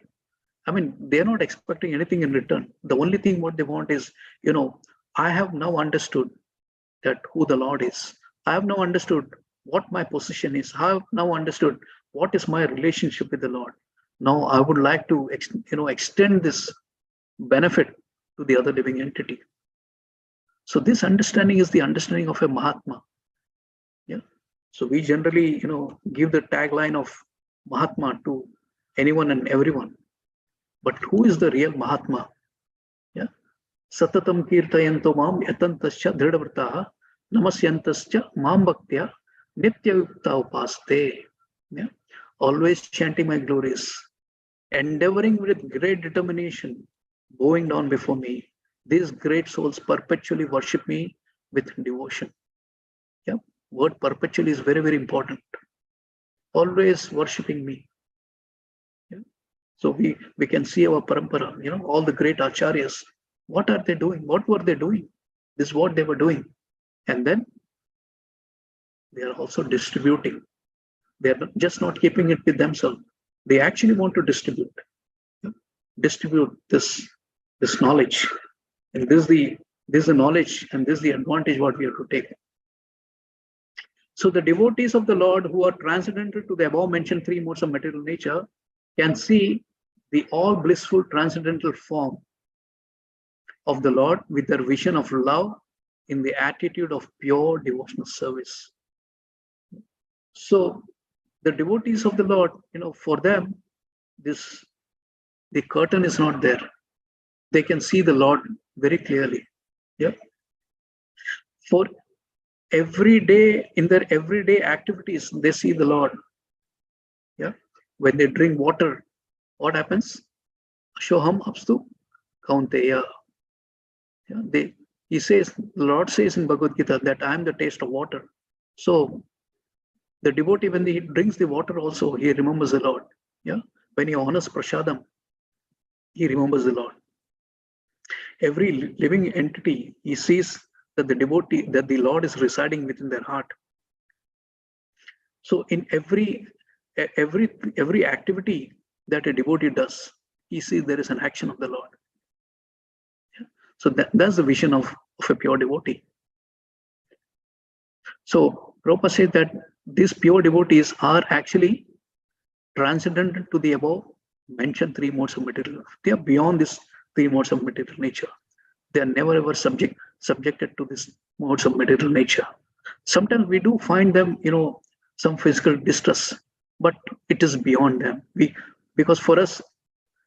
I mean, they're not expecting anything in return. The only thing what they want is, I have now understood that who the Lord is. I have now understood what my position is. I have now understood what is my relationship with the Lord. Now I would like to, extend this benefit to the other living entity. So this understanding is the understanding of a Mahatma. Yeah. So we generally, give the tagline of Mahatma to anyone and everyone. But who is the real Mahatma? Yeah. Satatam kirtayanto mam yatantascha dhridavrtaha namasyantascha mam bhaktya nityayukta upaste. Yeah. Always chanting my glories, endeavoring with great determination, bowing down before me. These great souls perpetually worship me with devotion. Yeah. Word perpetually is very, very important. Always worshipping me. Yeah. So we can see our parampara, all the great acharyas. What are they doing? What were they doing? This is what they were doing. And then they are also distributing. They are just not keeping it with themselves. They actually want to distribute this knowledge. And this is the knowledge and this is the advantage what we have to take. So the devotees of the Lord who are transcendental to the above mentioned three modes of material nature can see the all blissful transcendental form of the Lord with their vision of love in the attitude of pure devotional service. So the devotees of the Lord, for them, the curtain is not there. They can see the Lord very clearly. Yeah. For every day, in their everyday activities, they see the Lord. Yeah. When they drink water, what happens? Shoham apstu kaunteya. Yeah, the Lord says in Bhagavad Gita that I am the taste of water. So the devotee, when he drinks the water also, he remembers the Lord. Yeah. When he honors prasadam, he remembers the Lord. Every living entity, he sees that the Lord is residing within their heart. So in every activity that a devotee does, he sees there is an action of the Lord. Yeah. So that's the vision of a pure devotee. So Prabhupada said that these pure devotees are actually transcendental to the above mentioned three modes of material life. They are beyond this three modes of material nature. They are never ever subjected to this modes of material nature. Sometimes we do find them, some physical distress, but it is beyond them. Because for us,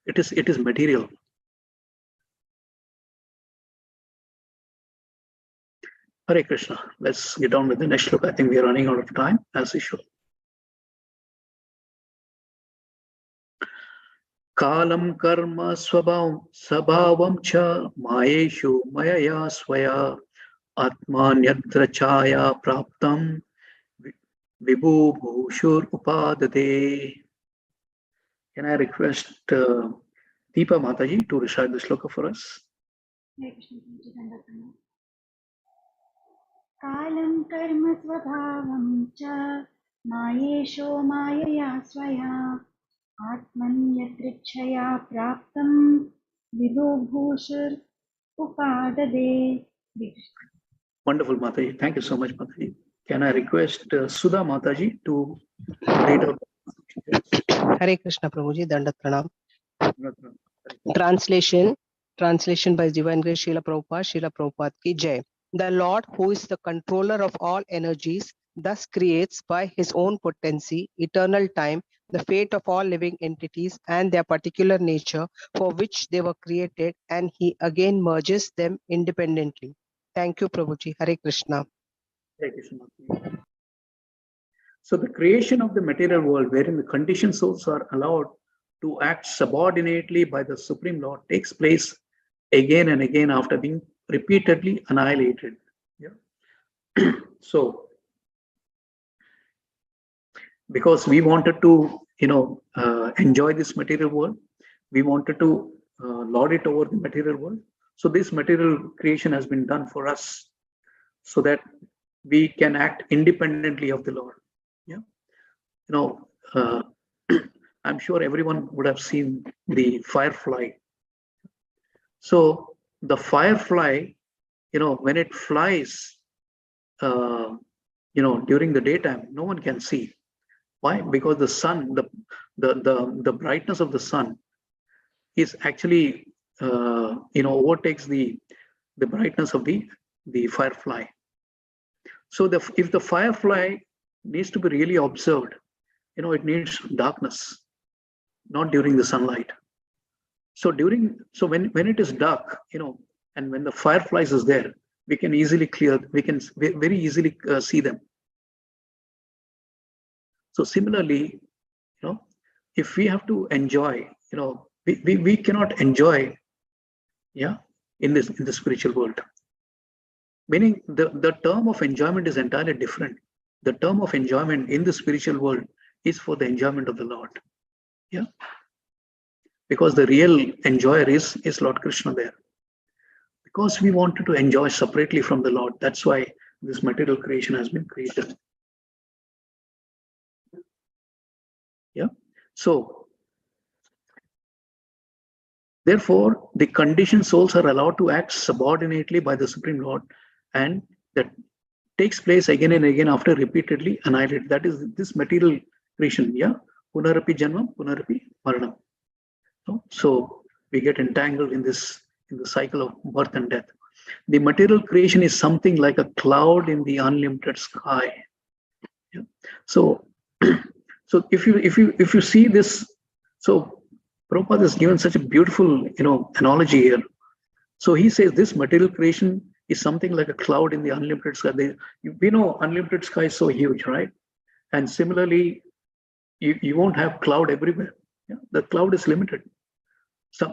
it is material. Hare Krishna. Let's get on with the next look. I think we are running out of time as usual. Kalam karma svabhavam cha mayeshu mayaya swaya atmanyadra chaya praptam vibhu bhushur upadade. Can I request Deepa Mataji to recite this sloka for us? Kalam karma svabhavam cha mayesho mayaya swaya atmanyatrichaya praptam vibhu bhushur upadade. Wonderful, Mataji. Thank you so much, Mataji. Can I request Sudha Mataji to read out? Hare Krishna Prabhuji, Dandat Pranam. Translation by Divine Grace Srila Prabhupada ki Jai. The Lord, who is the controller of all energies, thus creates by his own potency, eternal time, the fate of all living entities and their particular nature for which they were created, and he again merges them independently. Thank you, Prabhuji. Hare Krishna. Hare Krishna. So the creation of the material world, wherein the conditioned souls are allowed to act subordinately by the Supreme Lord, takes place again and again after being repeatedly annihilated. Yeah. So because we wanted to, enjoy this material world. We wanted to lord it over the material world. So this material creation has been done for us so that we can act independently of the Lord. Yeah. I'm sure everyone would have seen the firefly. So the firefly, when it flies, during the daytime, no one can see. Why? Because the sun, the brightness of the sun is actually, overtakes the brightness of the firefly. So if the firefly needs to be really observed, it needs darkness, not during the sunlight. So when it is dark, and when the fireflies is there, we can very easily see them. So similarly, if we have to enjoy, we cannot enjoy, in the spiritual world. Meaning the term of enjoyment is entirely different. The term of enjoyment in the spiritual world is for the enjoyment of the Lord. Yeah. Because the real enjoyer is Lord Krishna there. Because we wanted to enjoy separately from the Lord. That's why this material creation has been created. Yeah. So therefore, the conditioned souls are allowed to act subordinately by the Supreme Lord, and that takes place again and again after repeatedly annihilated. That is this material creation. Yeah. Punarapi Janmam, Punarapi Maranam. So we get entangled in the cycle of birth and death. The material creation is something like a cloud in the unlimited sky. Yeah. So if you see this, so Prabhupada has given such a beautiful analogy here. So he says this material creation is something like a cloud in the unlimited sky. We know unlimited sky is so huge, right? And similarly, you won't have cloud everywhere. Yeah? The cloud is limited.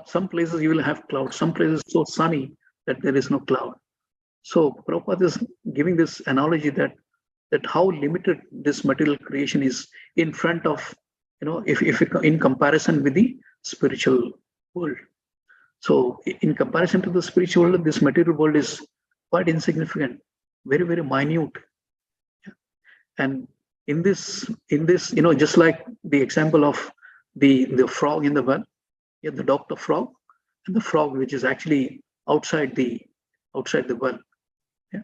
Some places you will have clouds, some places so sunny that there is no cloud. So Prabhupada is giving this analogy that how limited this material creation is in front of, if in comparison with the spiritual world. So in comparison to the spiritual world, this material world is quite insignificant, very, very minute. Yeah. And in this, just like the example of the frog in the well, the doctor frog and the frog which is actually outside the well. Yeah.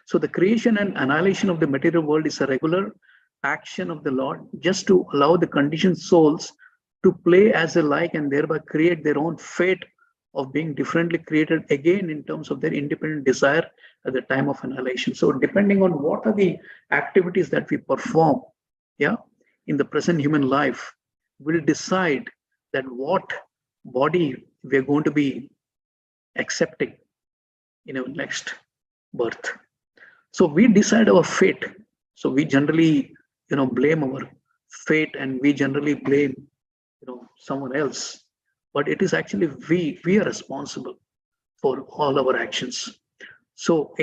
So the creation and annihilation of the material world is a regular action of the Lord just to allow the conditioned souls to play as they like and thereby create their own fate of being differently created again in terms of their independent desire at the time of annihilation. So depending on what are the activities that we perform, in the present human life, will decide that what body we're going to be accepting in our next birth. So we decide our fate. So we generally, blame our fate, and we generally blame, someone else. But it is actually we are responsible for all our actions. So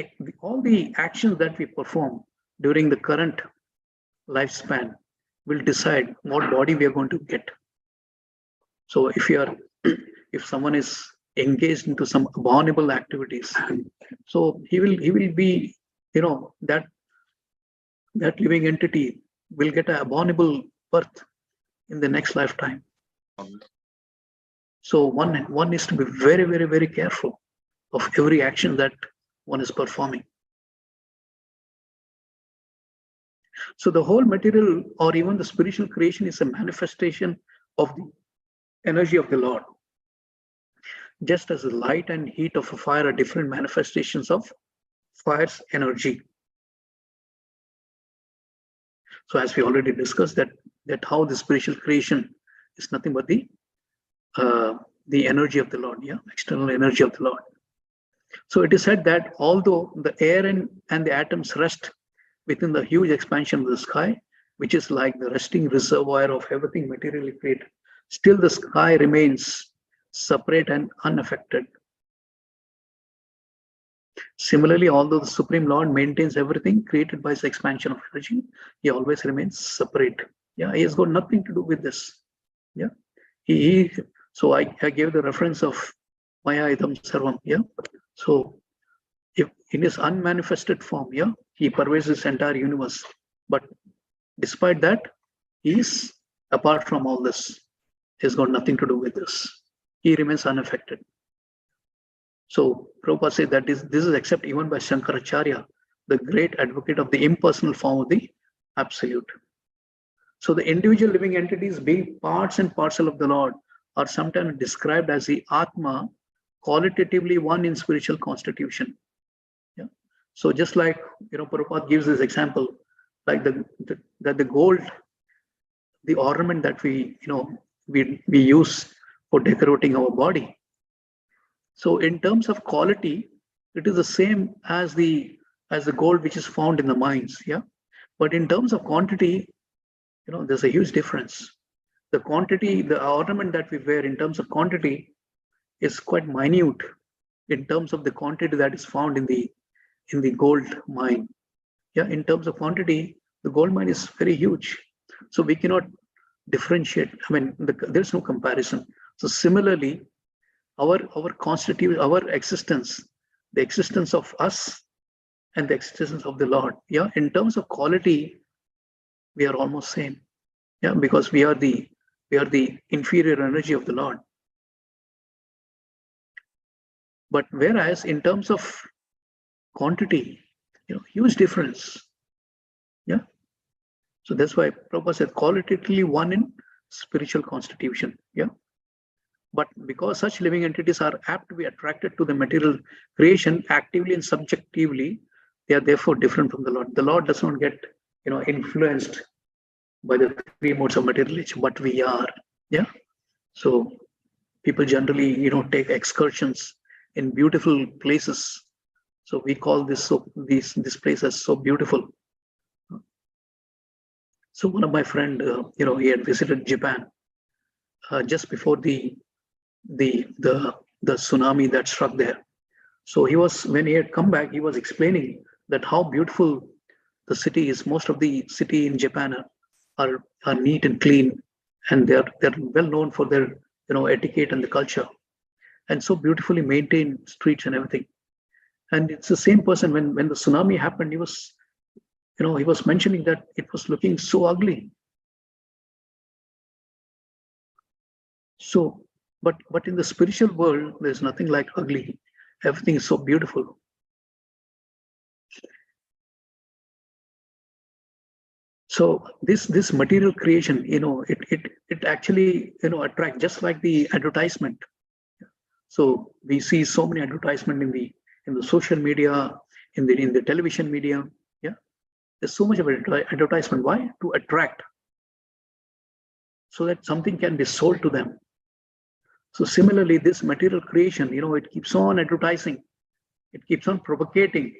all the actions that we perform during the current lifespan will decide what body we are going to get. So if someone is engaged into some abominable activities, so he will be, that living entity will get an abominable birth in the next lifetime. So one needs to be very, very, very careful of every action that one is performing. So the whole material or even the spiritual creation is a manifestation of the energy of the Lord. Just as the light and heat of a fire are different manifestations of fire's energy. So as we already discussed that how the spiritual creation is nothing but the energy of the Lord, external energy of the Lord. So it is said that although the air and the atoms rest within the huge expansion of the sky, which is like the resting reservoir of everything materially created, still the sky remains separate and unaffected. Similarly, although the Supreme Lord maintains everything created by his expansion of energy, he always remains separate. Yeah, he has got nothing to do with this. Yeah, so I gave the reference of Maya Idam Sarvam. Yeah, so if in his unmanifested form, yeah, he pervades this entire universe. But despite that, he is apart from all this. He's got nothing to do with this. He remains unaffected. So Prabhupada said that this is accepted even by Shankaracharya, the great advocate of the impersonal form of the absolute. So the individual living entities, being parts and parcel of the Lord, are sometimes described as the Atma, qualitatively one in spiritual constitution. Yeah. So just like Prabhupada gives this example, like the gold, the ornament that we use for decorating our body. So in terms of quality, it is the same as the gold which is found in the mines. Yeah. But in terms of quantity, there's a huge difference. The quantity, the ornament that we wear in terms of quantity is quite minute in terms of the quantity that is found in the gold mine. Yeah, in terms of quantity, the gold mine is very huge. So we cannot differentiate. I mean, there's no comparison. So similarly, our existence, the existence of us and the existence of the Lord. Yeah, in terms of quality, we are almost same. Yeah, because we are the inferior energy of the Lord. But whereas in terms of quantity, huge difference. Yeah. So that's why Prabhupada said qualitatively one in spiritual constitution. Yeah. But because such living entities are apt to be attracted to the material creation actively and subjectively, they are therefore different from the Lord. The Lord does not get influenced by the three modes of material nature, but we are. Yeah. So people generally take excursions in beautiful places. So we call this this place as so beautiful. So one of my friend, he had visited Japan just before the tsunami that struck there. So when he had come back, he was explaining that how beautiful the city is. Most of the city in Japan are neat and clean, and they're well known for their etiquette and the culture, and so beautifully maintained streets and everything. And it's the same person when the tsunami happened, he was mentioning that it was looking so ugly. So, but in the spiritual world, there's nothing like ugly. Everything is so beautiful. So this material creation, it actually attract, just like the advertisement. So we see so many advertisement in the social media, in the television media. Yeah, there's so much of advertisement. Why? To attract, so that something can be sold to them. So similarly, this material creation, it keeps on advertising, it keeps on propagating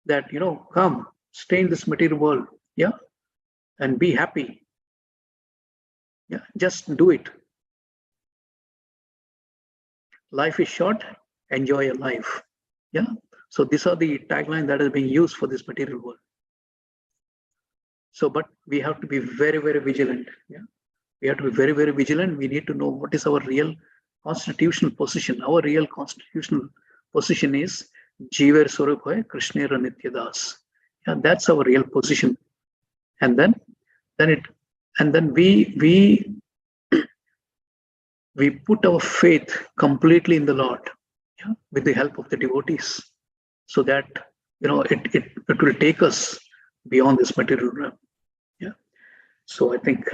that come, stay in this material world, yeah, and be happy. Yeah, just do it. Life is short, enjoy your life. Yeah. So these are the tagline that is being used for this material world. So, but we have to be very, very vigilant. Yeah. We have to be very, very vigilant. We need to know what is our real constitutional position. Our real constitutional position is Jiver Swarupa Krishnera Nityadas. Yeah, that's our real position. And then we put our faith completely in the Lord, yeah, with the help of the devotees, so that it will take us beyond this material realm. Yeah. So I think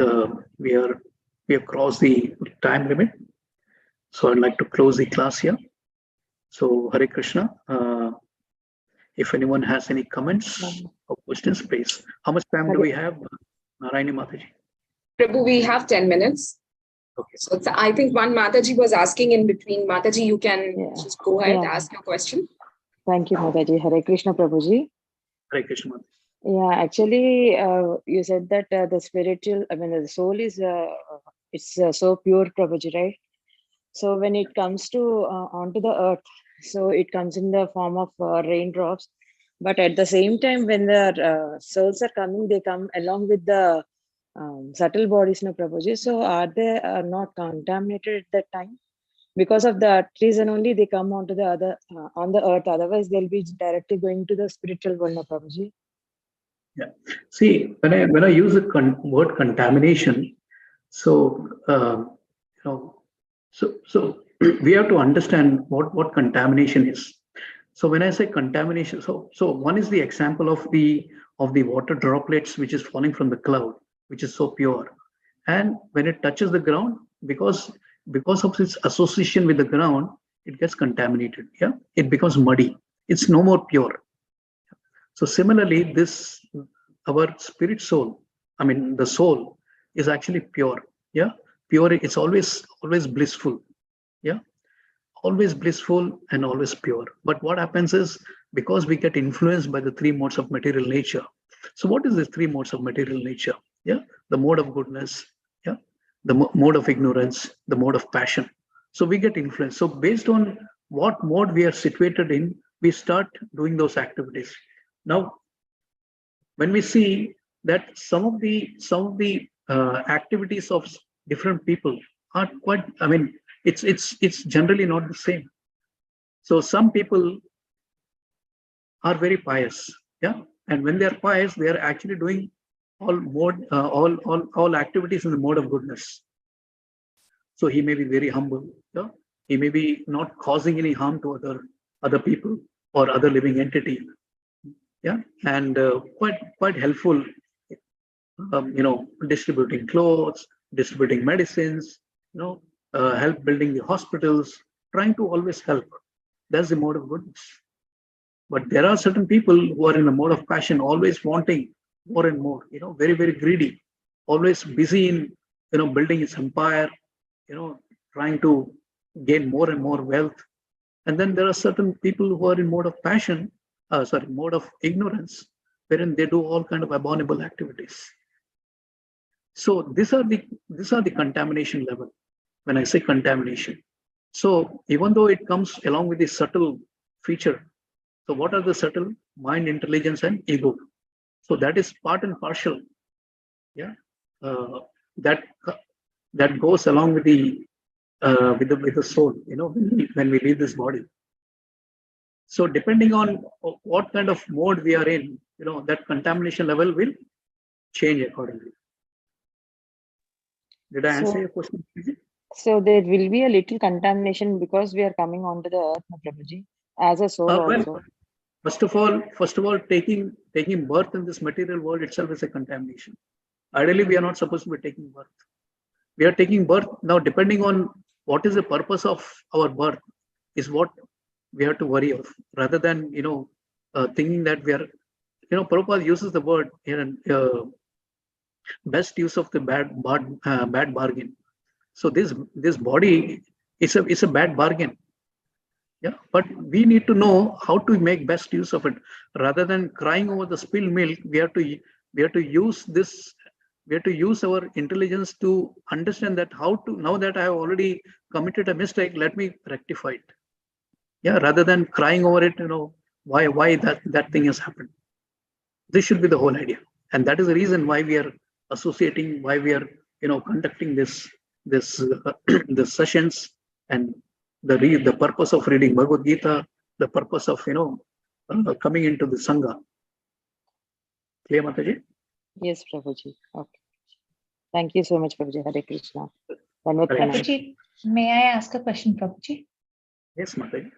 we have crossed the time limit. So I'd like to close the class here. So Hare Krishna. If anyone has any comments or questions, please. How much time do we have, Narayani Mataji? Prabhu, we have 10 minutes. Okay. So I think one Mataji was asking in between. Mataji, you can just go ahead, ask your question. Thank you, Mataji. Hare Krishna, Prabhuji. Hare Krishna. Yeah, actually, you said that the the soul is it's so pure, Prabhuji, right? So when it comes to onto the earth, So it comes in the form of raindrops. But at the same time, when the souls are coming, they come along with the subtle bodies, no, Prabhuji. So are they not contaminated at that time? Because of that reason only they come onto the other on the earth. Otherwise, they'll be directly going to the spiritual world, no, Prabhuji. Yeah. See, when I use the word contamination, so so we have to understand what contamination is. So when I say contamination, so one is the example of the water droplets which is falling from the cloud, which is so pure, and when it touches the ground, because of its association with the ground, it gets contaminated. Yeah, it becomes muddy. It's no more pure. So similarly, our spirit soul, I mean the soul, is actually pure. Yeah, pure. It's always blissful. Yeah, always blissful and always pure. But what happens is, because we get influenced by the three modes of material nature. So what is the three modes of material nature? Yeah, the mode of goodness. Yeah, the mode of ignorance, the mode of passion. So we get influenced. So based on what mode we are situated in, we start doing those activities. Now, when we see that some of the activities of different people are quite, I mean, it's generally not the same. So some people are very pious, yeah, and when they are pious, they are actually doing all activities in the mode of goodness. So he may be very humble, yeah, he may be not causing any harm to other people or other living entity, yeah, and quite helpful, distributing clothes, distributing medicines, help building the hospitals, trying to always help. That's the mode of goodness. But there are certain people who are in a mode of passion, always wanting more and more, very, very greedy, always busy in, building his empire, trying to gain more and more wealth. And then there are certain people who are in mode of passion, mode of ignorance, wherein they do all kind of abominable activities. So these are the contamination level. When I say contamination, so even though it comes along with the subtle feature, so what are the subtle? Mind, intelligence, and ego. So that is part and partial. Yeah, that goes along with the soul. When we leave this body. So depending on what kind of mode we are in, that contamination level will change accordingly. Did I answer your question? So there will be a little contamination because we are coming onto the earth, Prabhuji, as a soul also. Well, first of all, taking birth in this material world itself is a contamination. Ideally, we are not supposed to be taking birth. We are taking birth now. Depending on what is the purpose of our birth, is what we have to worry of, rather than thinking that we are. Prabhupada uses the word here, best use of the bad bargain. So this body is a bad bargain. Yeah, but we need to know how to make best use of it, rather than crying over the spilled milk. We have to use this. We have to use our intelligence to understand that now that I have already committed a mistake, let me rectify it. Yeah, rather than crying over it, why that thing has happened. This should be the whole idea, and that is the reason why we are associating, why we are conducting this the sessions, and the purpose of reading Bhagavad Gita, the purpose of coming into the Sangha. Clear, Mataji? Yes, Prabhuji. Okay. Thank you so much, Prabhuji. Hare Krishna. Prabhuji, may I ask a question, Prabhuji? Yes, Mataji.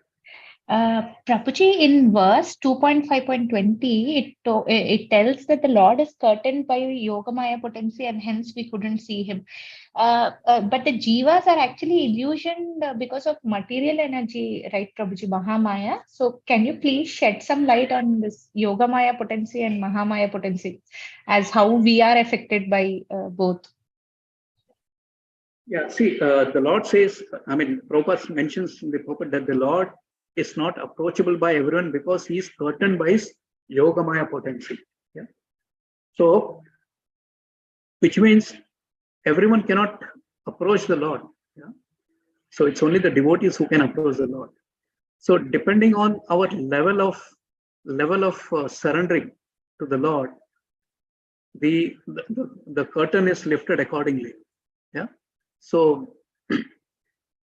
Prabhuji, in verse 2.5.20, it tells that the Lord is curtained by Yogamaya potency and hence we couldn't see him. But the jivas are actually illusioned because of material energy, right, Prabhuji, Mahamaya? So can you please shed some light on this Yogamaya potency and Mahamaya potency as how we are affected by both? Yeah, see, the Lord says, I mean, Prabhupada mentions in the pulpit that the Lord is not approachable by everyone because he is curtained by his Yogamaya potency. Yeah. So, which means everyone cannot approach the Lord. Yeah. So it's only the devotees who can approach the Lord. So depending on our level of surrendering to the Lord, the curtain is lifted accordingly. Yeah. So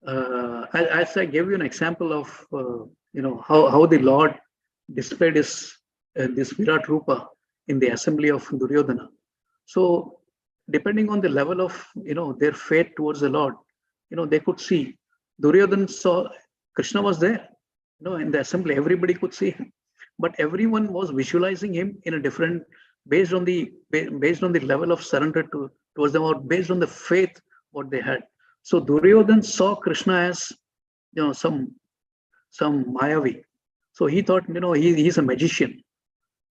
as I gave you an example of how the Lord displayed his this Virat Rupa in the assembly of Duryodhana. So depending on the level of their faith towards the Lord, they could see. Duryodhana saw Krishna was there, in the assembly. Everybody could see him, but everyone was visualizing him in a different, based on the level of surrender towards them, or based on the faith what they had. So Duryodhana saw Krishna as some Mayavi. So he thought he's a magician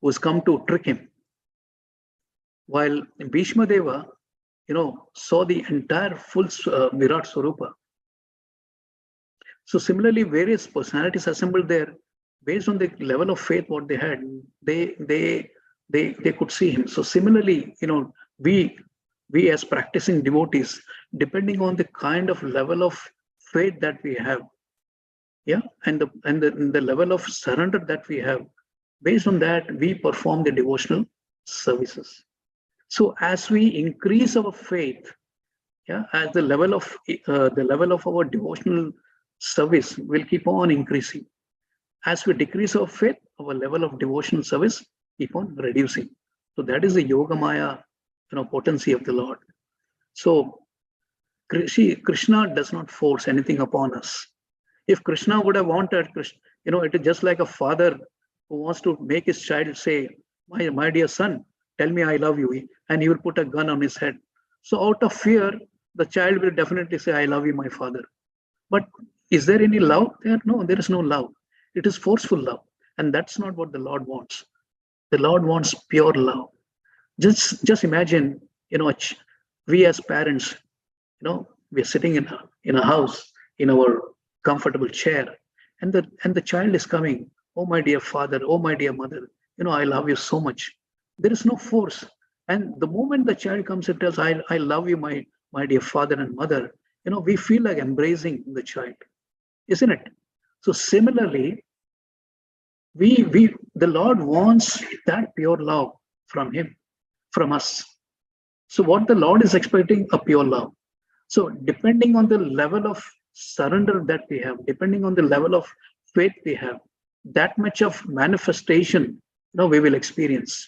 who's come to trick him. While Bhishma Deva saw the entire full Virat Swarupa. So similarly, various personalities assembled there, based on the level of faith what they had, they could see him. So similarly, we as practicing devotees, depending on the kind of level of faith that we have, and the level of surrender that we have, based on that we perform the devotional services. So as we increase our faith, as the level of our devotional service will keep on increasing. As we decrease our faith, our level of devotional service keep on reducing. So that is the Yogamaya, potency of the Lord. So Krishna does not force anything upon us. If Krishna would have wanted, it is just like a father who wants to make his child say, my dear son, tell me I love you, and he will put a gun on his head. So out of fear, the child will definitely say, I love you, my father. But is there any love there? No, there is no love. It is forceful love. And that's not what the Lord wants. The Lord wants pure love. Just imagine, we as parents, we are sitting in a house, in our comfortable chair, and the child is coming, oh my dear father, oh my dear mother, I love you so much. There is no force. And the moment the child comes and tells, I love you, my dear father and mother, we feel like embracing the child, isn't it? So similarly, the Lord wants that pure love from him, from us. So what the Lord is expecting, a pure love. So depending on the level of surrender that we have, depending on the level of faith we have, that much of manifestation, we will experience.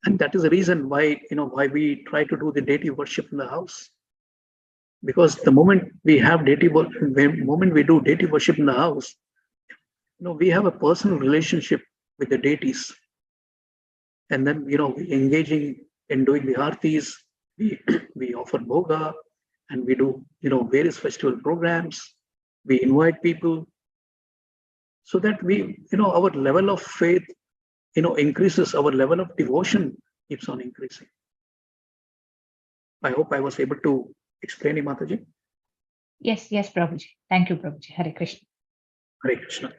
And that is the reason why we try to do the deity worship in the house. Because the moment we have the moment we do deity worship in the house, we have a personal relationship with the deities. And then, we engaging in doing the artis, we offer bhoga, and we do, various festival programs. We invite people, so that our level of faith, increases, our level of devotion keeps on increasing. I hope I was able to explain it, Mataji. Yes, Prabhuji. Thank you, Prabhuji. Hare Krishna. Hare Krishna.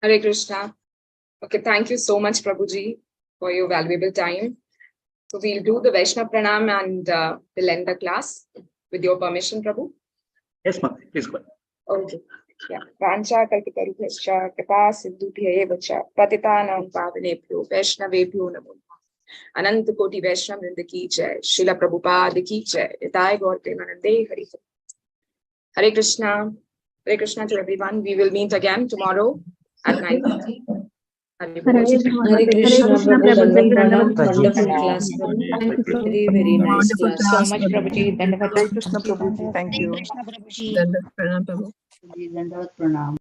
Hare Krishna. Okay, thank you so much, Prabhuji, for your valuable time. So we'll do the Vaishnava Pranam and we'll end the class with your permission, Prabhu. Yes, Mataji, please go ahead. Okay. Yeah. Vancha kalpitarubhyascha kripa sindhubhya eva cha patitanam pavanebhyo vaishnavebhyo namo namaha. Ananta koti Vaishnava vrinda ki jai. Srila Prabhupada ki jai. Nitai Gaur Premanande Hari. Hare Krishna. Hare Krishna to everyone. We will meet again tomorrow at 9:30. Hare Krishna, Prabhu, Dandavat wonderful Prabhuji. class, Prabhu. Thank you so much. Very nice Wonderful class. So class, much, Prabhu. Prabhuji. Dandavat Hare Krishna Prabhuji. Thank you. Dandavat Pranam, Prabhu. Dandavat Pranam.